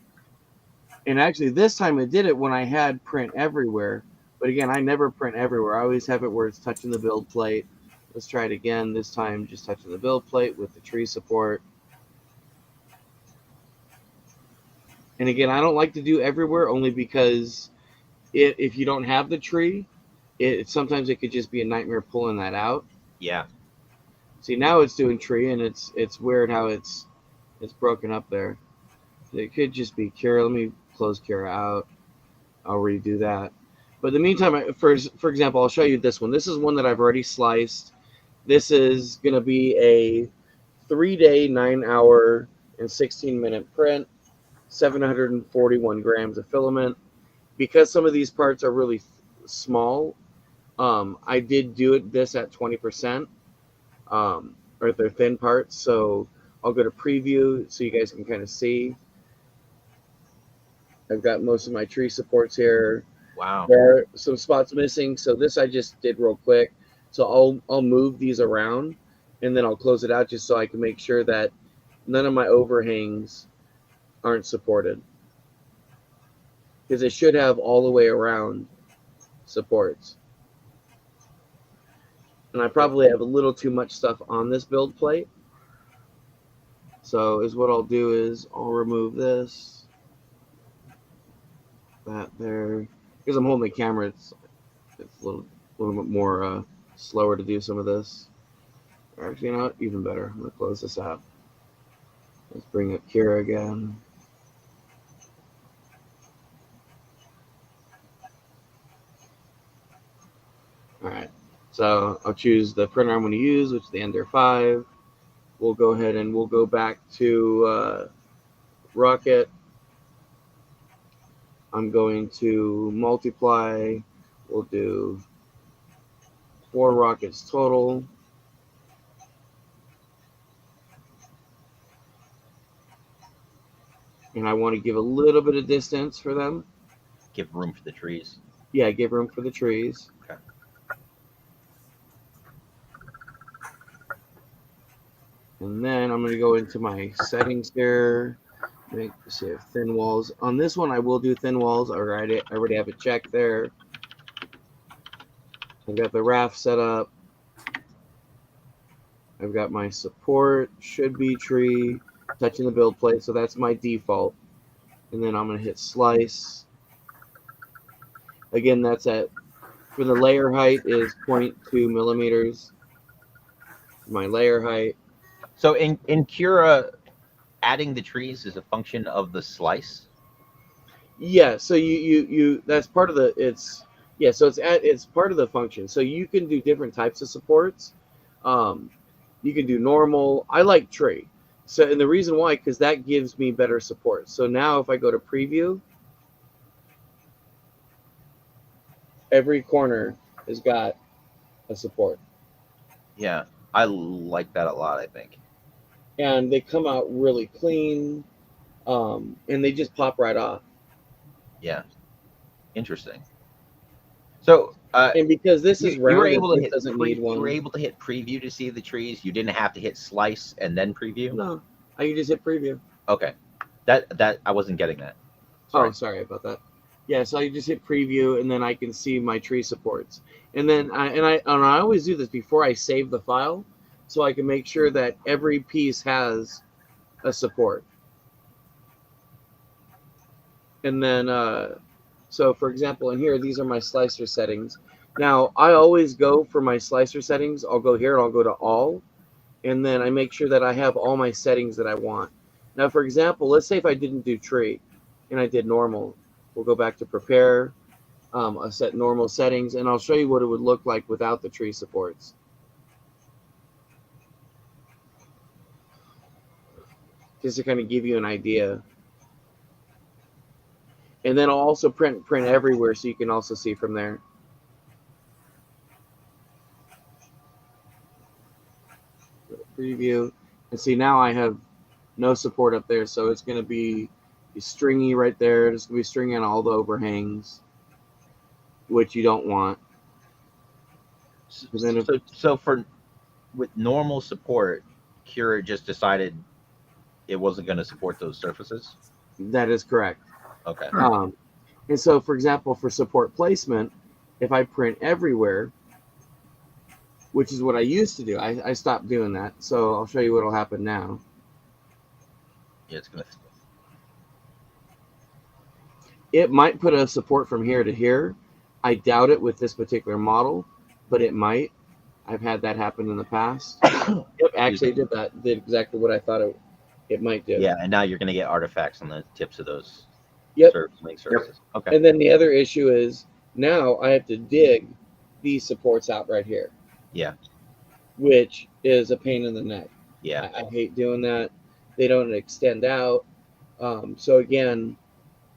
actually, this time it did it when I had print everywhere. But again, I never print everywhere. I always have it where it's touching the build plate. Let's try it again. This time, just touching the build plate with the tree support. And again, I don't like to do everywhere only because if you don't have the tree, sometimes it could just be a nightmare pulling that out. Yeah. See, now it's doing tree, and it's weird how it's broken up there. It could just be Cura. Let me close Cura out. I'll redo that. But in the meantime, for example, I'll show you this one. This is one that I've already sliced. This is going to be a 3-day, 9-hour, and 16-minute print, 741 grams of filament. Because some of these parts are really small, I did do this at 20%, or they're thin parts. So I'll go to preview so you guys can kind of see. I've got most of my tree supports here. Wow. There are some spots missing, so this I just did real quick. So I'll move these around, and then I'll close it out just so I can make sure that none of my overhangs aren't supported. Because it should have all the way around supports. And I probably have a little too much stuff on this build plate. So what I'll do is I'll remove this, that there. Because I'm holding the camera, it's a little bit more slower to do some of this. Or actually, you know what? Even better. I'm going to close this out. Let's bring up Cura again. All right. So I'll choose the printer I'm going to use, which is the Ender 5. We'll go ahead and we'll go back to Rocket. I'm going to multiply. We'll do 4 rockets total. And I want to give a little bit of distance for them. Give room for the trees. Yeah, give room for the trees. Okay. And then I'm going to go into my settings here. Make save thin walls. On this one, I will do thin walls. I already have it checked there. I've got the raft set up. I've got my support, should be tree, touching the build plate. So that's my default. And then I'm going to hit slice. Again, that's for the layer height is 0.2 millimeters. My layer height. So in Cura, adding the trees is a function of the slice. Yeah, so you that's part of so it's part of the function. So you can do different types of supports. You can do normal. I like tree. So, and the reason why, because that gives me better support. So now if I go to preview, every corner has got a support. Yeah, I like that a lot, I think. And they come out really clean, and they just pop right off. Yeah, interesting. So, and because this is round, you were able to hit doesn't need one. You were able to hit preview to see the trees. You didn't have to hit slice and then preview. No, I can just hit preview. Okay, that I wasn't getting that. Sorry. Oh, sorry about that. Yeah, so I just hit preview, and then I can see my tree supports. And then I always do this before I save the file, so I can make sure that every piece has a support. And then, so for example, in here, these are my slicer settings. Now, I always go for my slicer settings. I'll go here and I'll go to all, and then I make sure that I have all my settings that I want. Now, for example, let's say if I didn't do tree and I did normal, we'll go back to prepare. I'll set normal settings, and I'll show you what it would look like without the tree supports. Just to kind of give you an idea. And then I'll also print everywhere so you can also see from there. Preview. And see, now I have no support up there, so it's going to be stringy right there. It's going to be stringy on all the overhangs, which you don't want. So with normal support, Cura just decided it wasn't going to support those surfaces? That is correct. Okay. And so, for example, for support placement, if I print everywhere, which is what I used to do, I stopped doing that. So I'll show you what will happen now. Yeah, it's going to... It might put a support from here to here. I doubt it with this particular model, but it might. I've had that happen in the past. Yep, actually did that. Did exactly what I thought it might do. Yeah, and now you're going to get artifacts on the tips of those Yep. link surfaces. Okay. And then the other issue is now I have to dig these supports out right here, Yeah. which is a pain in the neck. Yeah. I hate doing that. They don't extend out. So again,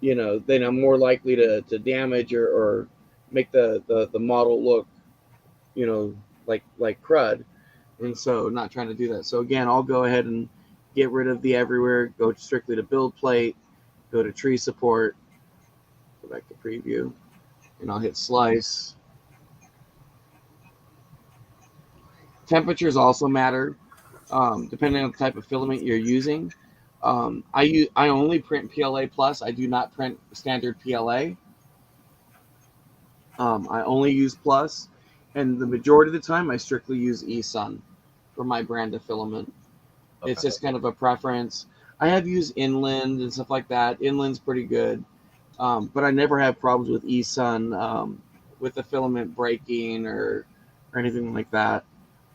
then I'm more likely to damage or make the model look, like crud. And so not trying to do that. So again, I'll go ahead and get rid of the everywhere, go strictly to build plate, go to tree support, go back to preview, and I'll hit slice. Temperatures also matter, depending on the type of filament you're using. I only print PLA plus. I do not print standard PLA. I only use plus, and the majority of the time I strictly use eSun for my brand of filament. Okay. It's just kind of a preference. I have used Inland and stuff like that. Inland's pretty good, but I never have problems with eSun with the filament breaking or anything like that.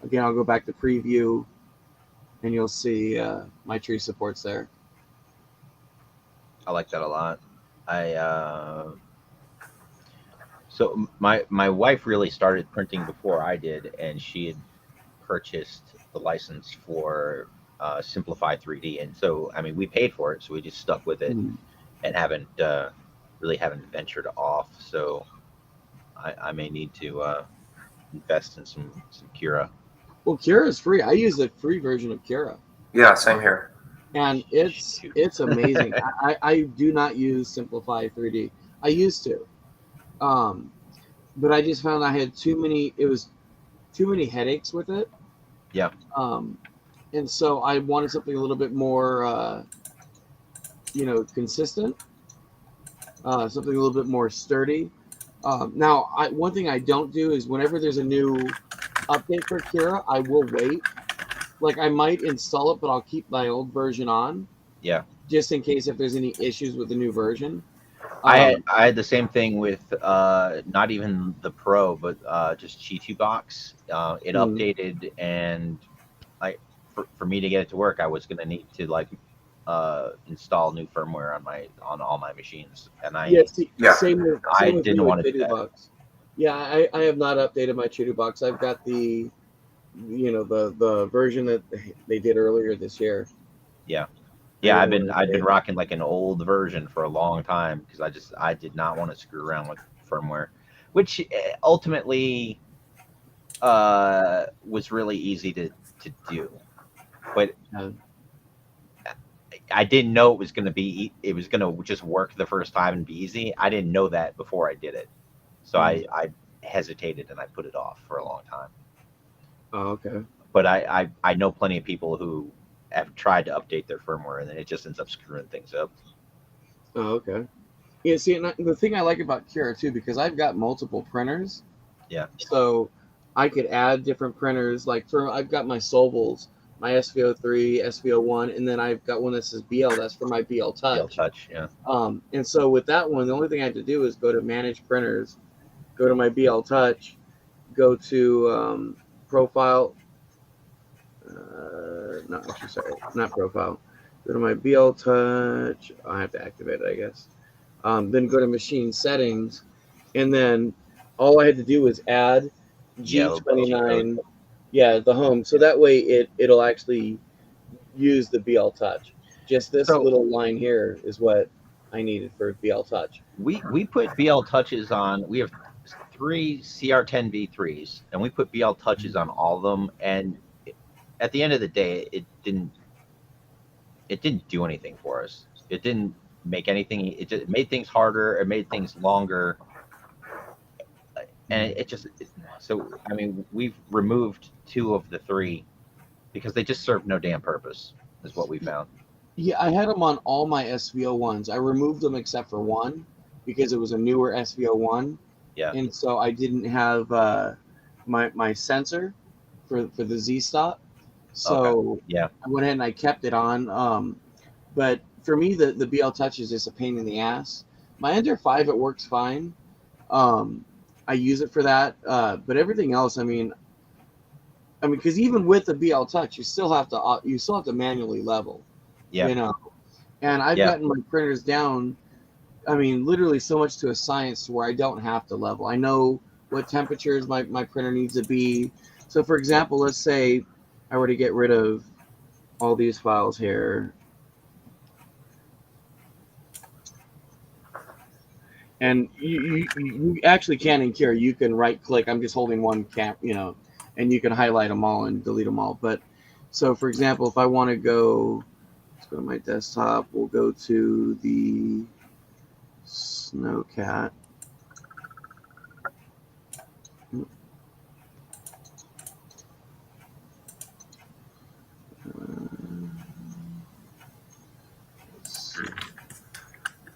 Again, I'll go back to preview, and you'll see my tree supports there. I like that a lot. So my wife really started printing before I did, and she had purchased the license for Simplify 3D, and so I mean we paid for it, so we just stuck with it and haven't ventured off. So I may need to invest in some Cura. Well, Cura is free. I use the free version of Cura. Yeah, same here. And it's amazing. I do not use Simplify 3D. I used to. But I just found I had too many headaches with it. Yeah. And so I wanted something a little bit more consistent. Something a little bit more sturdy. Now, one thing I don't do is whenever there's a new update for Cura, I will wait. Like I might install it, but I'll keep my old version on. Yeah. Just in case if there's any issues with the new version. I had the same thing with not even the Pro, but just G2 Box. It updated, and for me to get it to work, I was going to need to install new firmware on all my machines, and I didn't want to do that. Box. Yeah, I have not updated my G2 Box. I've got the version that they did earlier this year. Yeah. Yeah, I've been rocking like an old version for a long time because I did not want to screw around with firmware, which ultimately was really easy to do, but I didn't know it was going to just work the first time and be easy. I didn't know that before I did it, so I hesitated and I put it off for a long time. Oh, okay. But I know plenty of people who have tried to update their firmware and then it just ends up screwing things up. Oh, okay. Yeah, see, and the thing I like about Cura too, because I've got multiple printers. Yeah. So I could add different printers. Like I've got my Sovels, my SVO3, SVO1, and then I've got one that says BL. That's for my BL Touch. BL Touch, yeah. And so with that one, the only thing I have to do is go to Manage Printers, go to my BL Touch, go to Profile. Not profile. Go to my BL Touch. I have to activate it, I guess. Then go to machine settings, and then all I had to do was add G29. Yeah, the home. So that way it'll actually use the BL Touch. Just this little line here is what I needed for BL Touch. We put BL Touches on. We have 3 CR10 V3s, and we put BL Touches on all of them, and at the end of the day, it didn't do anything for us. It didn't make anything. It just made things harder. It made things longer, and so I mean, we've removed 2 of the 3 because they just served no damn purpose. Is what we found. Yeah, I had them on all my SVO1s. I removed them except for one because it was a newer SVO1. Yeah, and so I didn't have my sensor for the Z stop. So yeah, I went ahead and I kept it on. But for me, the BL Touch is just a pain in the ass. My Ender 5, it works fine. I use it for that. But everything else, I mean, I mean, because even with the BL Touch, you still have to manually level. Yeah. You know, and I've Yeah. gotten my printers down. I mean, literally so much to a science where I don't have to level. I know what temperatures my printer needs to be. So, for example, let's say I were to get rid of all these files here, and you actually can in Cure. You can right click. I'm just holding one and you can highlight them all and delete them all. But so, for example, if I want to go, let's go to my desktop. We'll go to the Snowcat.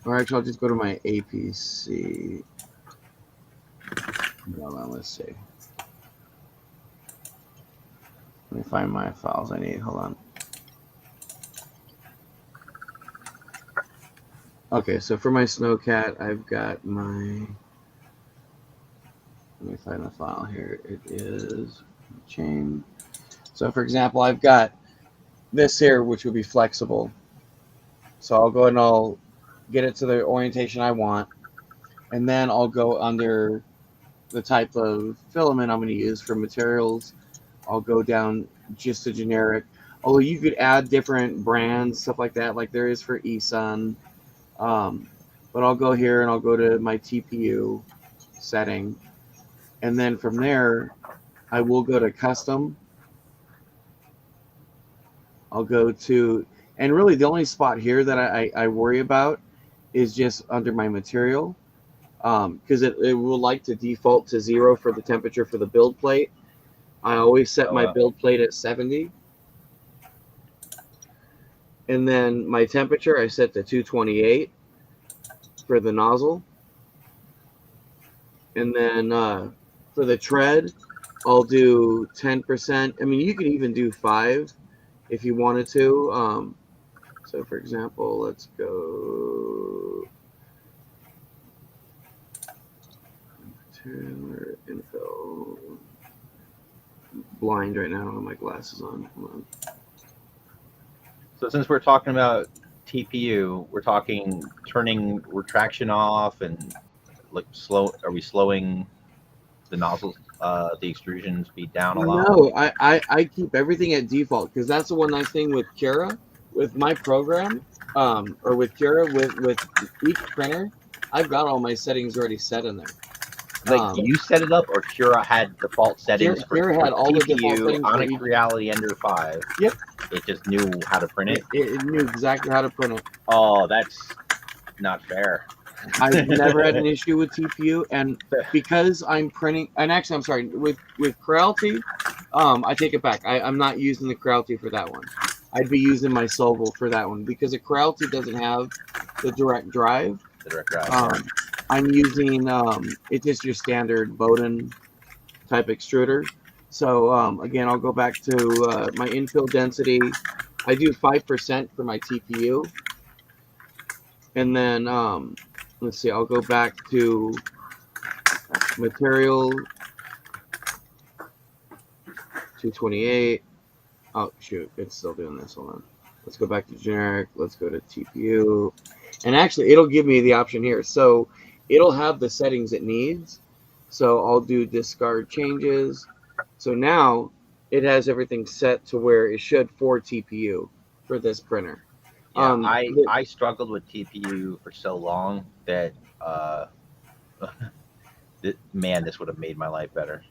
Or actually, I'll just go to my APC. Hold on, let's see. Let me find my files I need. Hold on. Okay, so for my Snowcat, I've got my. Let me find the file here. It is chain. So, for example, I've got this here, which would be flexible. So I'll go ahead and I'll get it to the orientation I want, and then I'll go under the type of filament I'm going to use for materials. I'll go down just a generic, although you could add different brands, stuff like that, like there is for eSun. But I'll go here and I'll go to my TPU setting, and then from there I will go to custom. I'll go to, and really the only spot here that I worry about is just under my material, because it will like to default to 0 for the temperature for the build plate. I always set my build plate at 70. And then my temperature I set to 228 for the nozzle. And then for the tread, I'll do 10%. I mean, you could even do 5 if you wanted to. So for example, let's go info. Blind right now. I don't have my glasses on. Hold on. So since we're talking about TPU, we're talking turning retraction off and like slow. Are we slowing the nozzles, the extrusion speed down a lot? No, I keep everything at default because that's the one nice thing with Cura, with my program, or with Cura with each printer. I've got all my settings already set in there. Like you set it up, or Cura had default settings Cura had all the default TPU, settings for Onyx each. Reality Ender 5. Yep. It just knew how to print it. It knew exactly how to print it. Oh, that's not fair. I've never had an issue with TPU, and because I'm printing, and actually, I'm sorry, with Creality, I take it back. I'm not using the Creality for that one. I'd be using my Sovel for that one because the Creality doesn't have the direct drive. The direct drive. I'm using it's just your standard Bowden type extruder. So again, I'll go back to my infill density. I do 5% for my TPU, and then let's see. I'll go back to material 228. Oh shoot, it's still doing this. Hold on. Let's go back to generic. Let's go to TPU, and actually, it'll give me the option here. So it'll have the settings it needs. So I'll do discard changes. So now it has everything set to where it should for TPU for this printer. Yeah, I struggled with TPU for so long that man, this would have made my life better.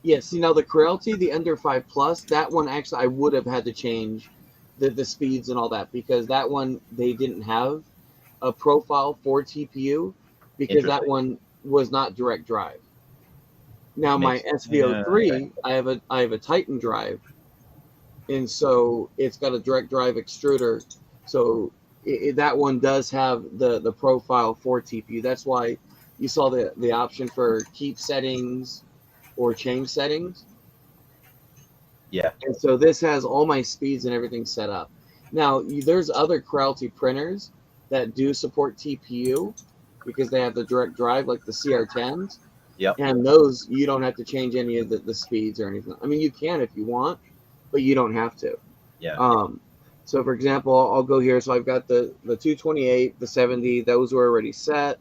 Yeah, see now the Creality, the Ender 5 Plus, that one actually I would have had to change the speeds and all that because that one they didn't have a profile for TPU because that one was not direct drive. Now my SVO3, I have a Titan drive, and so it's got a direct drive extruder. So that one does have the profile for TPU. That's why you saw the option for keep settings or change settings. Yeah. And so this has all my speeds and everything set up. Now there's other Creality printers that do support TPU because they have the direct drive, like the CR10s. Yep. And those, you don't have to change any of the speeds or anything. I mean, you can if you want, but you don't have to. Yeah. So for example, I'll go here. So I've got the 228, the 70, those were already set.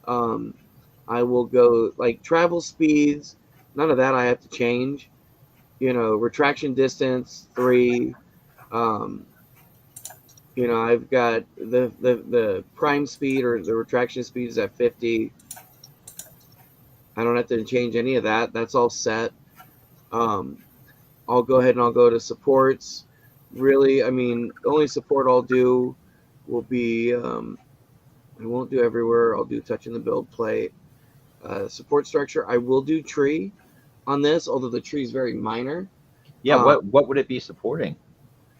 I will go like travel speeds. None of that I have to change. Retraction distance 3. Um, I've got the prime speed or the retraction speed is at 50. I don't have to change any of that. That's all set. Um, I'll go ahead and I'll go to supports. Really, I mean, the only support I'll do will be, I won't do everywhere. I'll do touching the build plate. Support structure, I will do tree on this, although the tree is very minor. Yeah. What would it be supporting?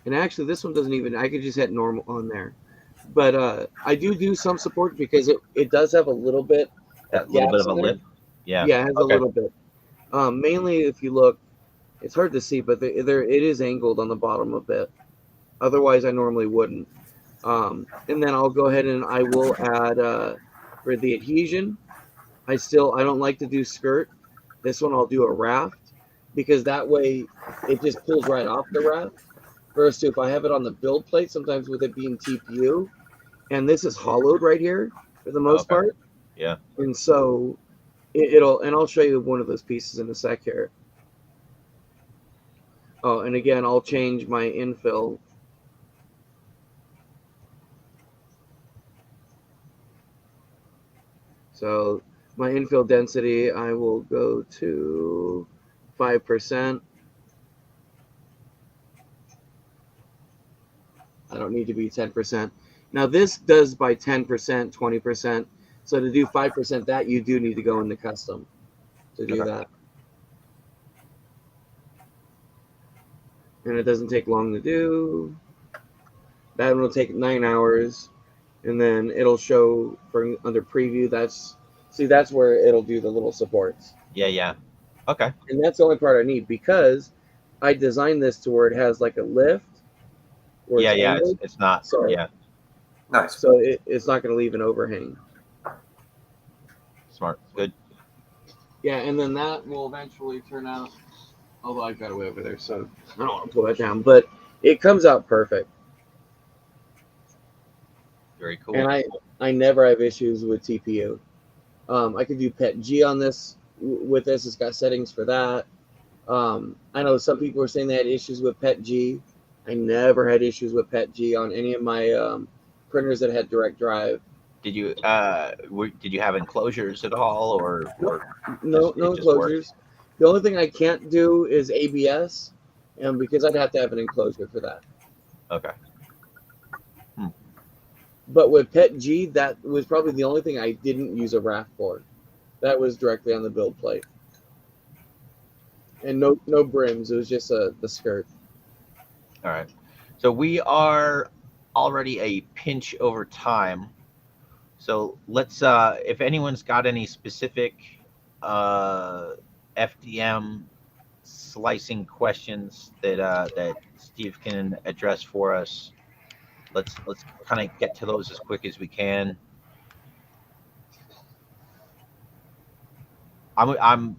And actually, this one doesn't even, I could just hit normal on there. But I do some support because it does have a little bit of That little bit gaps of a in there. lip. Yeah. Yeah, it has a Okay. little bit. Mainly, if you look, it's hard to see, but there it is angled on the bottom a bit. Otherwise, I normally wouldn't. And then I'll go ahead and I will add for the adhesion. I don't like to do skirt. This one I'll do a raft because that way it just pulls right off the raft. Versus if I have it on the build plate, sometimes with it being TPU, and this is hollowed right here for the most Okay. part, Yeah. and so it'll. And I'll show you one of those pieces in a sec here. Oh, and again, I'll change my infill. So my infill density, I will go to 5%. I don't need to be 10%. Now this does by 10%, 20%. So to do 5% that, you do need to go into custom to do Okay. that. And it doesn't take long to do. That one will take 9 hours. And then it'll show for under preview. That's where it'll do the little supports. Yeah. Yeah. Okay. And that's the only part I need because I designed this to where it has like a lift where Yeah. it's Yeah. angled. It's not. So, Yeah. Nice. so it's not going to leave an overhang. Smart. Good. Yeah, and then that will eventually turn out, although I've got it way over there, so I don't want to pull that down, but it comes out perfect. Very cool. And I never have issues with TPU. I could do PET G on this. With this, it's got settings for that. I know some people were saying they had issues with PET G. I never had issues with PET G on any of my printers that had direct drive. Did you did you have enclosures at all, or No it just worked? enclosures. The only thing I can't do is ABS, and because I'd have to have an enclosure for that. Okay. But with PET G, that was probably the only thing I didn't use a raft for. That was directly on the build plate, and no brims. It was just the skirt. All right. So we are already a pinch over time. So let's if anyone's got any specific FDM slicing questions that Steve can address for us, let's kind of get to those as quick as we can. I'm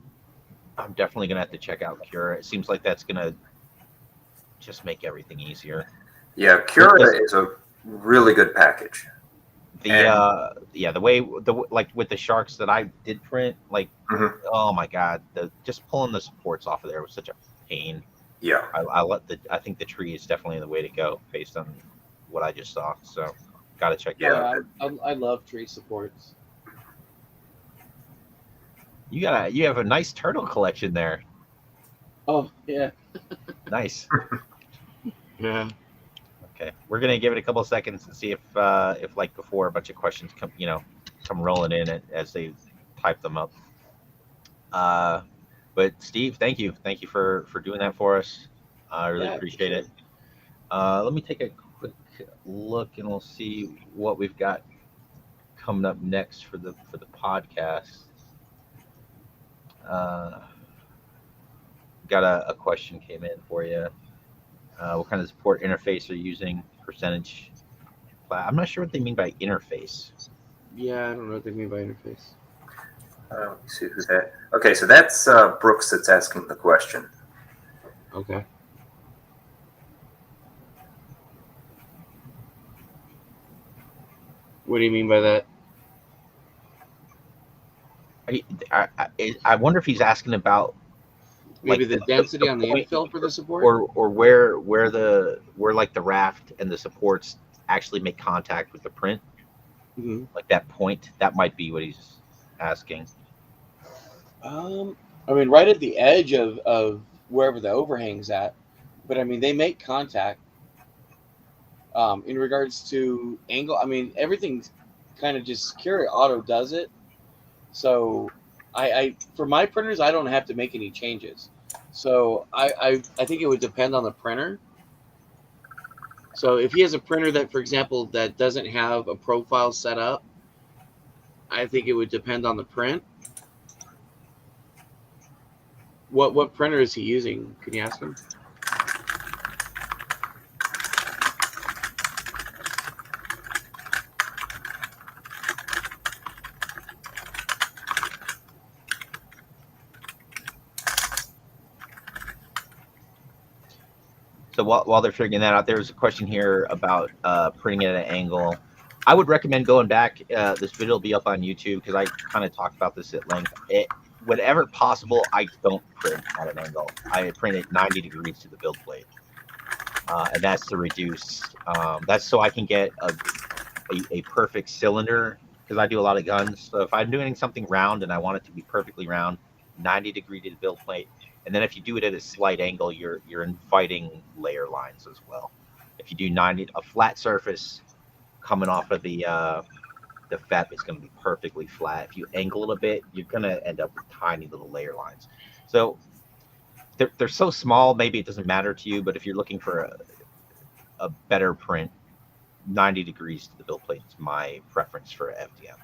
definitely gonna have to check out Cura. It seems like that's gonna just make everything easier. Yeah, Cura is a really good package. The way like with the sharks that I did print, like oh my god, just pulling the supports off of there was such a pain. Yeah, I think the tree is definitely the way to go based on what I just saw. So gotta check that out. I love tree supports. You have a nice turtle collection there. Oh yeah. Nice. Yeah. Okay, we're gonna give it a couple of seconds and see if like before a bunch of questions come rolling in as they type them up. But Steve, thank you for doing that for us. I really appreciate it. Let me take a quick look and we'll see what we've got coming up next for the podcast. Got a question came in for you. What kind of support interface are you using? Percentage? I'm not sure what they mean by interface. Yeah, I don't know what they mean by interface. Let me see who that. Okay, so that's Brooks that's asking the question. Okay. What do you mean by that? I wonder if he's asking about Maybe like the density on the point, infill for the support? or where like the raft and the supports actually make contact with the print, Mm-hmm. like that point. That might be what he's asking. I mean, right at the edge of wherever the overhang's at, but I mean, they make contact. In regards to angle, I mean, everything's kind of just secure. Auto does it. So I for my printers, I don't have to make any changes. So I think it would depend on the printer. So if he has a printer that, for example, that doesn't have a profile set up, I think it would depend on the print. What printer is he using? Can you ask him? So while they're figuring that out, there's a question here about printing at an angle. I would recommend going back. This video will be up on YouTube because I kind of talked about this at length. Whenever possible, I don't print at an angle. I print at 90 degrees to the build plate, and that's to reduce. That's so I can get a perfect cylinder because I do a lot of guns. So if I'm doing something round and I want it to be perfectly round, 90 degree to the build plate. And then if you do it at a slight angle, you're inviting layer lines as well. If you do 90, a flat surface coming off of the FEP is going to be perfectly flat. If you angle it a bit, you're going to end up with tiny little layer lines. So they're so small, maybe it doesn't matter to you. But if you're looking for a better print, 90 degrees to the build plate is my preference for FDM.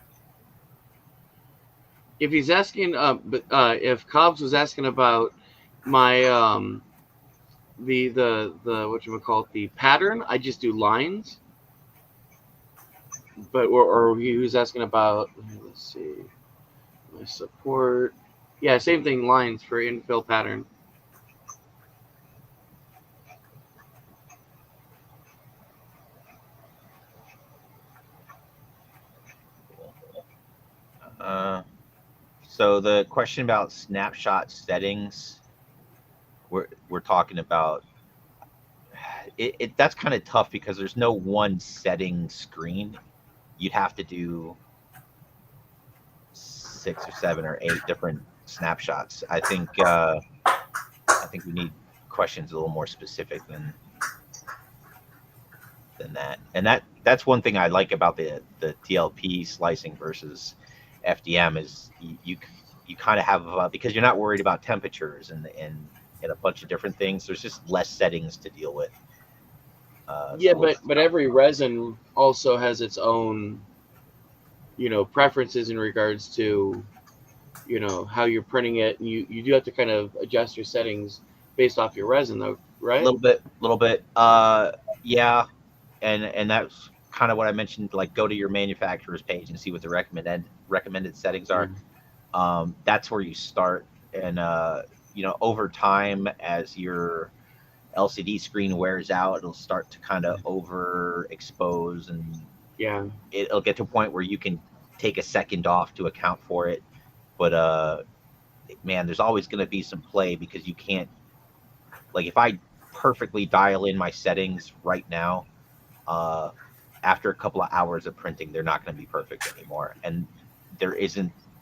If he's asking, but if Cobbs was asking about my the what you would call it, the pattern, I just do lines. But or he was asking about, let's see, my support. Yeah, same thing, lines for infill pattern. So the question about snapshot settings, we're talking about that's kind of tough because there's no one setting screen. You'd have to do 6 or 7 or 8 different snapshots. I think we need questions a little more specific than that. And that's one thing I like about the DLP slicing versus FDM is you kind of have because you're not worried about temperatures and a bunch of different things. There's just less settings to deal with. Yeah, but every resin also has its own, preferences in regards to, how you're printing it, and you do have to kind of adjust your settings based off your resin, though, right? A little bit. Yeah, and that's kind of what I mentioned. Like, go to your manufacturer's page and see what the recommended settings are. That's where you start, and over time as your LCD screen wears out, it'll start to kind of overexpose, and Yeah. it'll get to a point where you can take a second off to account for it. But man, there's always going to be some play because you can't, like, if I perfectly dial in my settings right now, after a couple of hours of printing, they're not going to be perfect anymore. And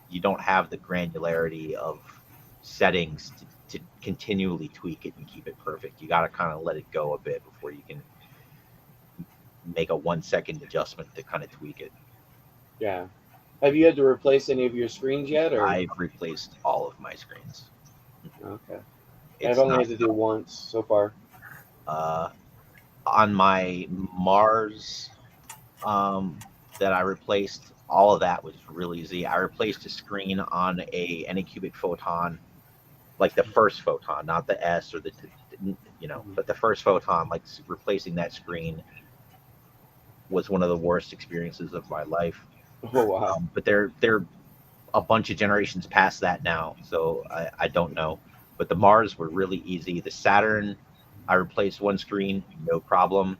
you don't have the granularity of settings to continually tweak it and keep it perfect. You got to kind of let it go a bit before you can make a 1-second adjustment to kind of tweak it. Yeah. Have you had to replace any of your screens yet? Or I've replaced all of my screens. Okay. It's I've only had to do once so far. On my Mars that I replaced, all of that was really easy. I replaced a screen on a Anycubic Photon, like the first Photon, not the S or the, but the first Photon. Like, replacing that screen was one of the worst experiences of my life. Oh wow. But they're a bunch of generations past that now, so I don't know. But the Mars were really easy. The Saturn, I replaced one screen, no problem.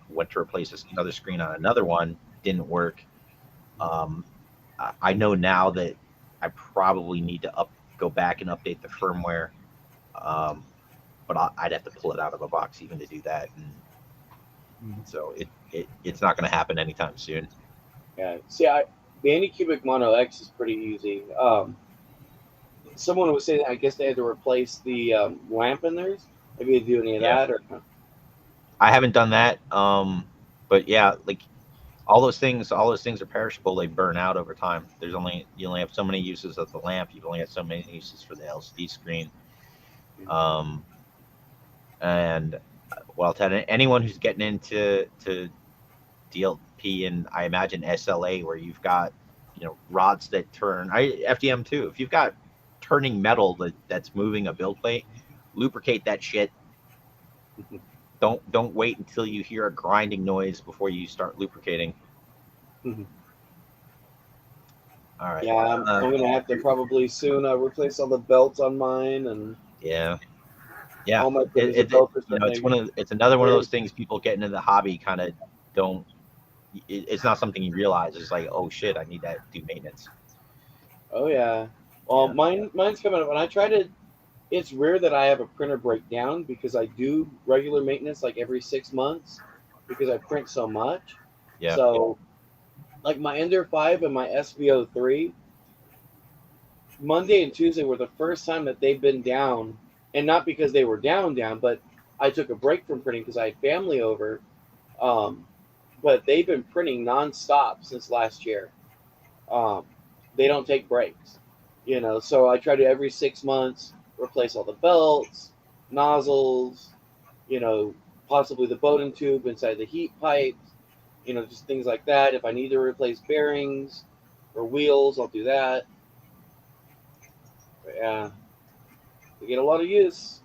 Went to replace another screen on another one, didn't work. Um, I know now that I probably need to go back and update the firmware, um, but I'd have to pull it out of a box even to do that, and so it's not going to happen anytime soon. Yeah. See, the Anycubic Mono X is pretty easy. Someone was saying, I guess they had to replace the lamp in theirs. Have you do any of Yeah, that or? I haven't done that, but yeah, like all those things are perishable. They burn out over time. You only have so many uses of the lamp. You only have so many uses for the LCD screen. Um, and well, to anyone who's getting into DLP and I imagine SLA, where you've got rods that turn, FDM too. If you've got turning metal that's moving a build plate, lubricate that shit. Don't wait until you hear a grinding noise before you start lubricating. All right. Yeah, I'm gonna have to probably soon replace all the belts on mine and Yeah. all my pins and belts. It's another one of those things people get into the hobby kind of don't. It's not something you realize. It's like, oh shit, I need to do maintenance. Oh yeah. Well, Yeah. mine's coming up, and I try to. It's rare that I have a printer break down because I do regular maintenance like every 6 months because I print so much. Yeah. So, like my Ender 5 and my SVO 3, Monday and Tuesday were the first time that they've been down, and not because they were down, but I took a break from printing because I had family over. Um, but they've been printing nonstop since last year. Um, they don't take breaks, So I try to every 6 months replace all the belts, nozzles, possibly the Bowden tube inside the heat pipes, just things like that. If I need to replace bearings or wheels, I'll do that. But yeah, we get a lot of use.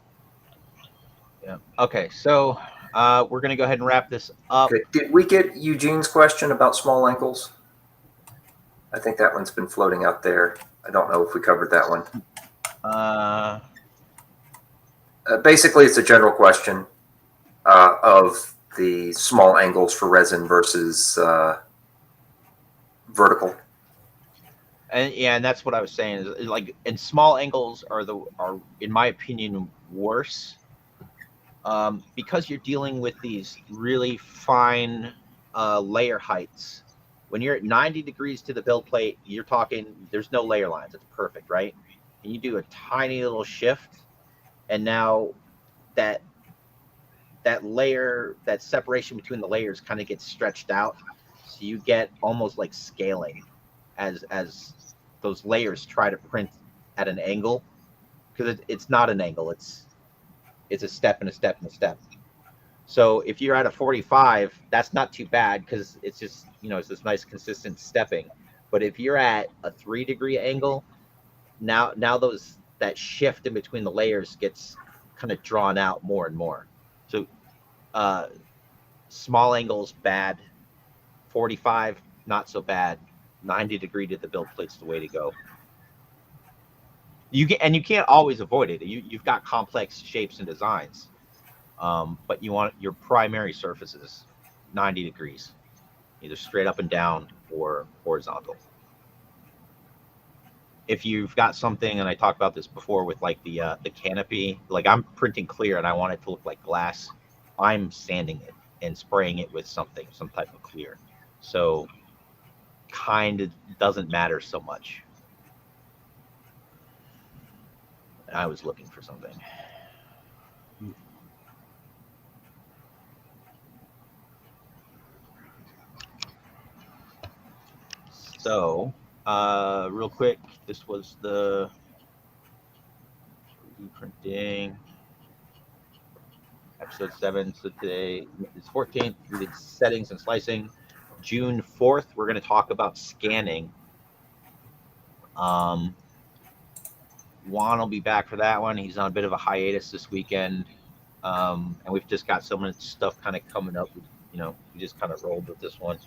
Yeah. Okay. So we're gonna go ahead and wrap this up. Okay. Did we get Eugene's question about small ankles? I think that one's been floating out there. I don't know if we covered that one. Basically, it's a general question of the small angles for resin versus vertical. And that's what I was saying is like, and small angles are in my opinion worse, because you're dealing with these really fine layer heights. When you're at 90 degrees to the build plate, you're talking there's no layer lines. It's perfect, right? And you do a tiny little shift, and now that layer, that separation between the layers kind of gets stretched out, so you get almost like scaling as those layers try to print at an angle, because it's not an angle. It's a step and a step and a step. So if you're at a 45, that's not too bad because it's just it's this nice consistent stepping. But if you're at a 3-degree angle, now that shift in between the layers gets kind of drawn out more and more. So small angles bad, 45 not so bad, 90-degree to the build plate's the way to go. You can't always avoid it. You've got complex shapes and designs, but you want your primary surfaces 90 degrees, either straight up and down or horizontal. If you've got something, and I talked about this before with like the canopy, like I'm printing clear and I want it to look like glass, I'm sanding it and spraying it with some type of clear. So kind of doesn't matter so much. I was looking for something. So, real quick, this was the printing episode 7. So today is 14th. We did settings and slicing. June 4th, we're going to talk about scanning. Juan will be back for that one. He's on a bit of a hiatus this weekend. And we've just got so much stuff kind of coming up. We just kind of rolled with this one.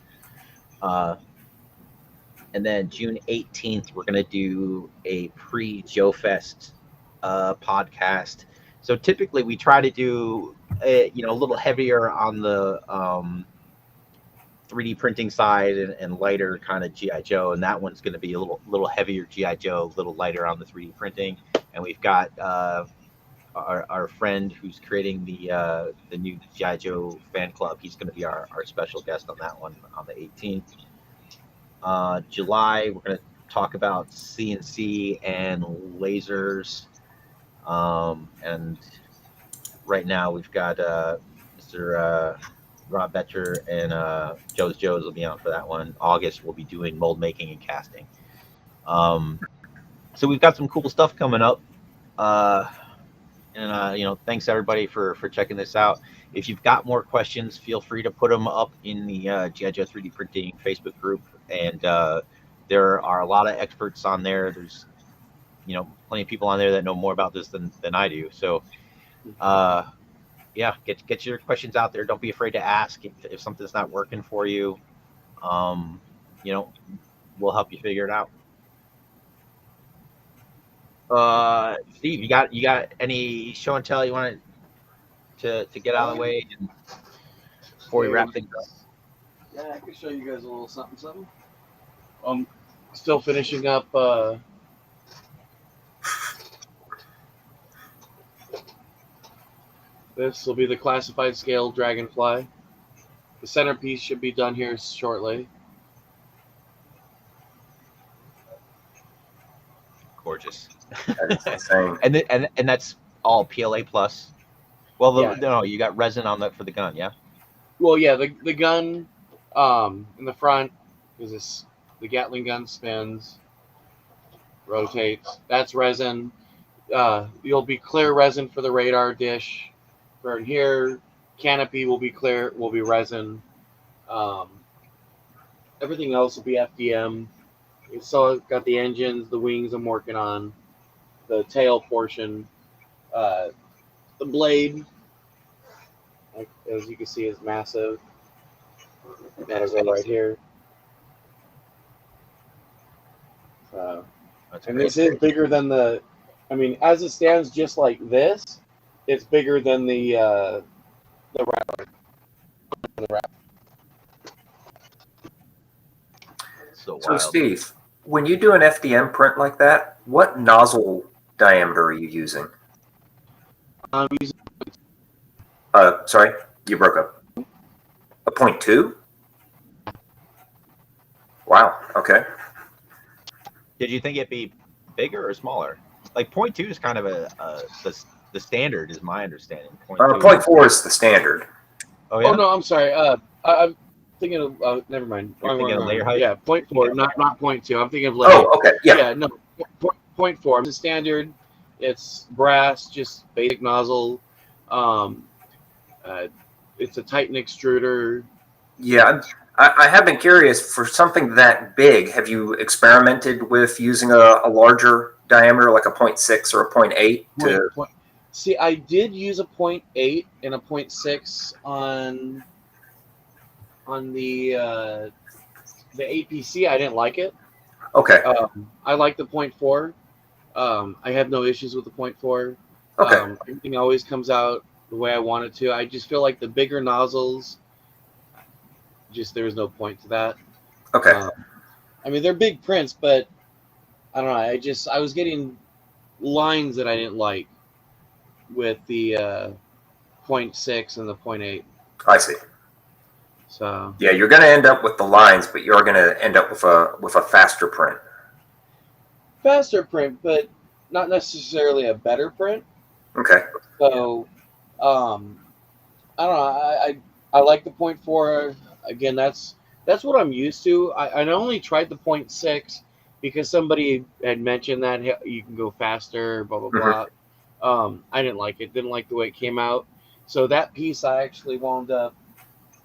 And then June 18th, we're going to do a pre-Joe Fest podcast. So typically we try to do a little heavier on the 3D printing side and lighter kind of GI Joe, and that one's going to be a little heavier GI Joe, a little lighter on the 3D printing. And we've got our friend who's creating the new GI Joe fan club. He's going to be our special guest on that one on the 18th. July, we're going to talk about CNC and lasers. And right now we've got Mr. Rob Betcher and Joe's Joes will be on for that one. August, we'll be doing mold making and casting. So we've got some cool stuff coming up. Thanks everybody for checking this out. If you've got more questions, feel free to put them up in the GI Joe 3D Printing Facebook group. And there are a lot of experts on there. There's, plenty of people on there that know more about this than I do. So, get your questions out there. Don't be afraid to ask if something's not working for you. We'll help you figure it out. Steve, you got any show and tell you wanted to get out of the way before we wrap things up? Yeah, I can show you guys a little something. I'm still finishing up this will be the classified scale Dragonfly. The centerpiece should be done here shortly. Gorgeous. That is insane. and that's all PLA plus. Well, Yeah. no, you got resin on that for the gun, yeah. Well, yeah, the gun in the front is the Gatling gun spins, rotates. That's resin. You'll be clear resin for the radar dish. Right here, canopy will be clear. Will be resin. Everything else will be FDM. So I've got the engines, the wings I'm working on, the tail portion, the blade, as you can see, is massive. That'll go right here. And this is bigger than as it stands just like this, it's bigger than the wrap. So So Steve, when you do an FDM print like that, what nozzle diameter are you using? I'm using Sorry, you broke up. A 0.2? Wow. Okay. Did you think it'd be bigger or smaller? Like 0.2 is kind of the standard, is my understanding. 0.4 is the standard. Oh yeah. Oh no, I'm sorry. I'm thinking of never mind. You're thinking of layer height? Yeah, 0.4, not 0.2. I'm thinking of layer. Oh, okay. Yeah. Yeah, no, 0.4. It's a standard. It's brass, just basic nozzle. It's a Titan extruder. Yeah. I have been curious, for something that big, have you experimented with using a larger diameter, like a 0.6 or a 0.8? See, I did use a 0.8 and a 0.6 on the APC. I didn't like it. Okay. I like the 0.4. I have no issues with the 0.4. Okay. Everything always comes out the way I want it to. I just feel like the bigger nozzles, there's no point to that. Okay. They're big prints, but I don't know. I was getting lines that I didn't like with the 0.6 and the 0.8. I see. So yeah, you're going to end up with the lines, but you're going to end up with a faster print. Faster print, but not necessarily a better print. Okay. So I don't know. I like the 0.4. Again, that's what I'm used to. I only tried the 0.6 because somebody had mentioned that you can go faster, blah, blah, blah. I didn't like it. Didn't like the way it came out. So that piece I actually wound up,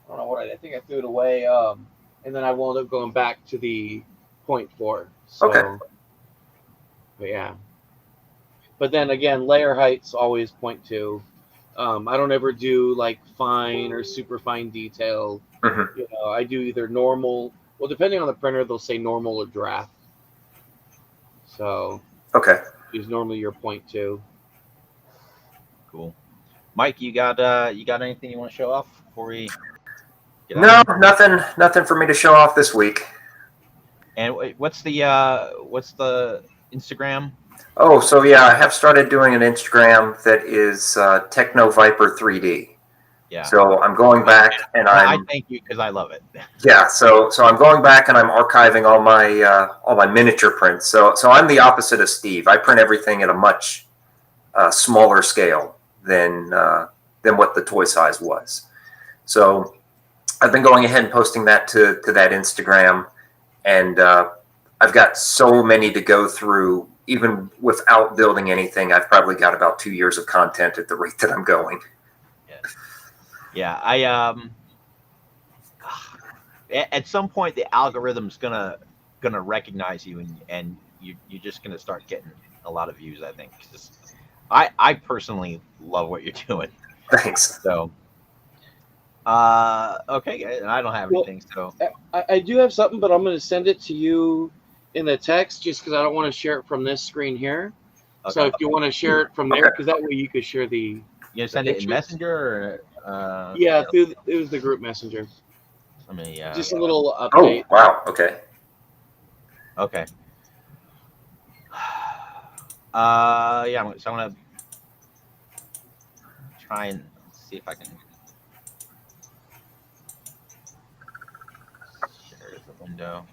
I don't know what I think I threw it away. And then I wound up going back to the 0.4. So, Okay. But yeah. But then again, layer height's always 0.2. I don't ever do like fine or super fine detail. I do either normal Well, depending on the printer, they'll say normal or draft. So Okay. is normally your 0.2. Cool. Mike, you got anything you want to show off before we get No, out of here? nothing for me to show off this week. And what's the Instagram? Oh, so yeah, I have started doing an Instagram that is Techno Viper 3D. Yeah. So I'm going back and I thank you because I love it. Yeah, so I'm going back and I'm archiving all my miniature prints. So I'm the opposite of Steve. I print everything at a much smaller scale than what the toy size was. So I've been going ahead and posting that to that Instagram, and I've got so many to go through. Even without building anything, I've probably got about 2 years of content at the rate that I'm going. Yeah, at some point the algorithm's gonna recognize you, and you're just gonna start getting a lot of views, I think. I personally love what you're doing. Thanks. So okay, I don't have anything. So I do have something, but I'm going to send it to you in the text just because I don't want to share it from this screen here. okay. So if you want to share it from there, because that way you could share the. You send it in Messenger or yeah, through it was the group messenger. I mean, Just a little Oh, update. wow. Okay. Okay. Yeah. So I'm gonna try and see if I can share the window.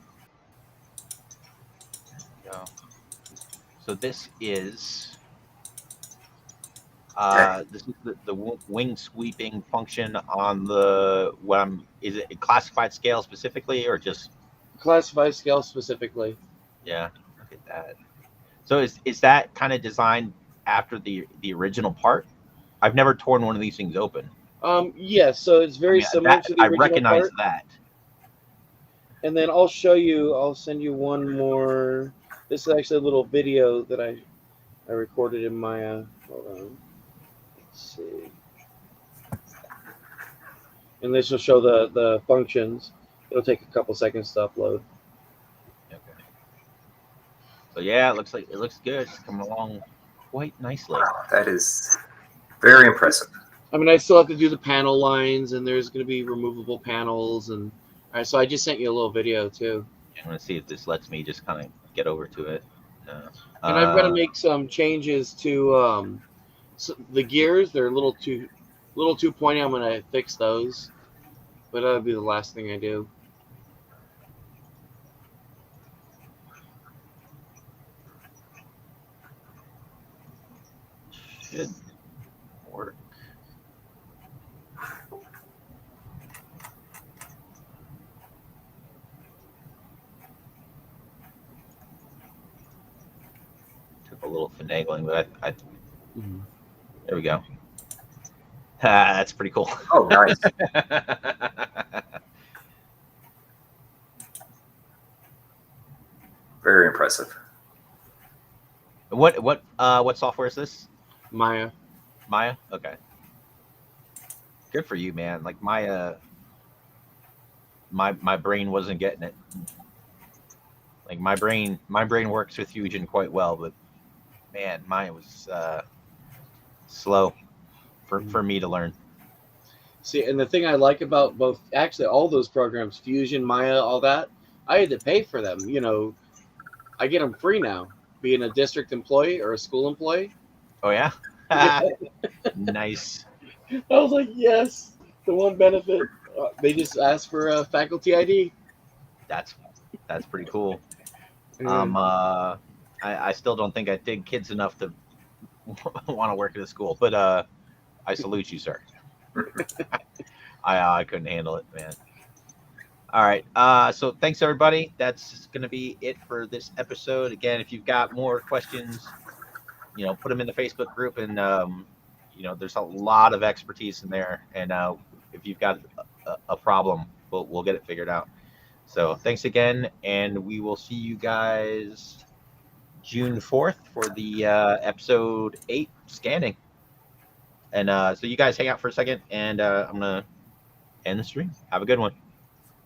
There we go. So this is the wing sweeping function on the is it classified scale specifically or just Classified scale specifically. yeah, look at that. So is that kind of designed after the original part? I've never torn one of these things open. Yes, so it's very similar to the I original recognize part. that. And then I'll send you one more. This is actually a little video that I recorded in my hold on. Let's see. And this will show the functions. It'll take a couple seconds to upload. Okay. So yeah, it looks good. It's coming along quite nicely. Wow, that is very impressive. I mean, I still have to do the panel lines, and there's going to be removable panels, and all right. So I just sent you a little video too. I'm gonna see if this lets me just kind of get over to it. No. And I've got to make some changes to so the gears. They're a little too pointy. I'm going to fix those, but that'll be the last thing I do. Should work. Took a little finagling, but I there we go. That's pretty cool. Oh, nice. Very impressive. What software is this? Maya. Maya? Okay. Good for you, man. Like Maya, my brain wasn't getting it. Like my brain works with Fusion quite well, but man, Maya was slow for me to learn. See, and the thing I like about both, actually all those programs, Fusion, Maya, all that, I had to pay for them. You know, I get them free now, being a district employee or a school employee. Oh yeah. Nice. I was like, yes, the one benefit. They just asked for a faculty ID. That's pretty cool. I still don't think I dig kids enough to want to work at a school, but I salute you, sir. I couldn't handle it, man. All right. So thanks everybody. That's gonna be it for this episode. Again, if you've got more questions, put them in the Facebook group, and there's a lot of expertise in there. And if you've got a problem, we'll get it figured out. So thanks again, and we will see you guys June 4th for the episode 8 scanning. And so you guys hang out for a second, and I'm gonna end the stream. Have a good one.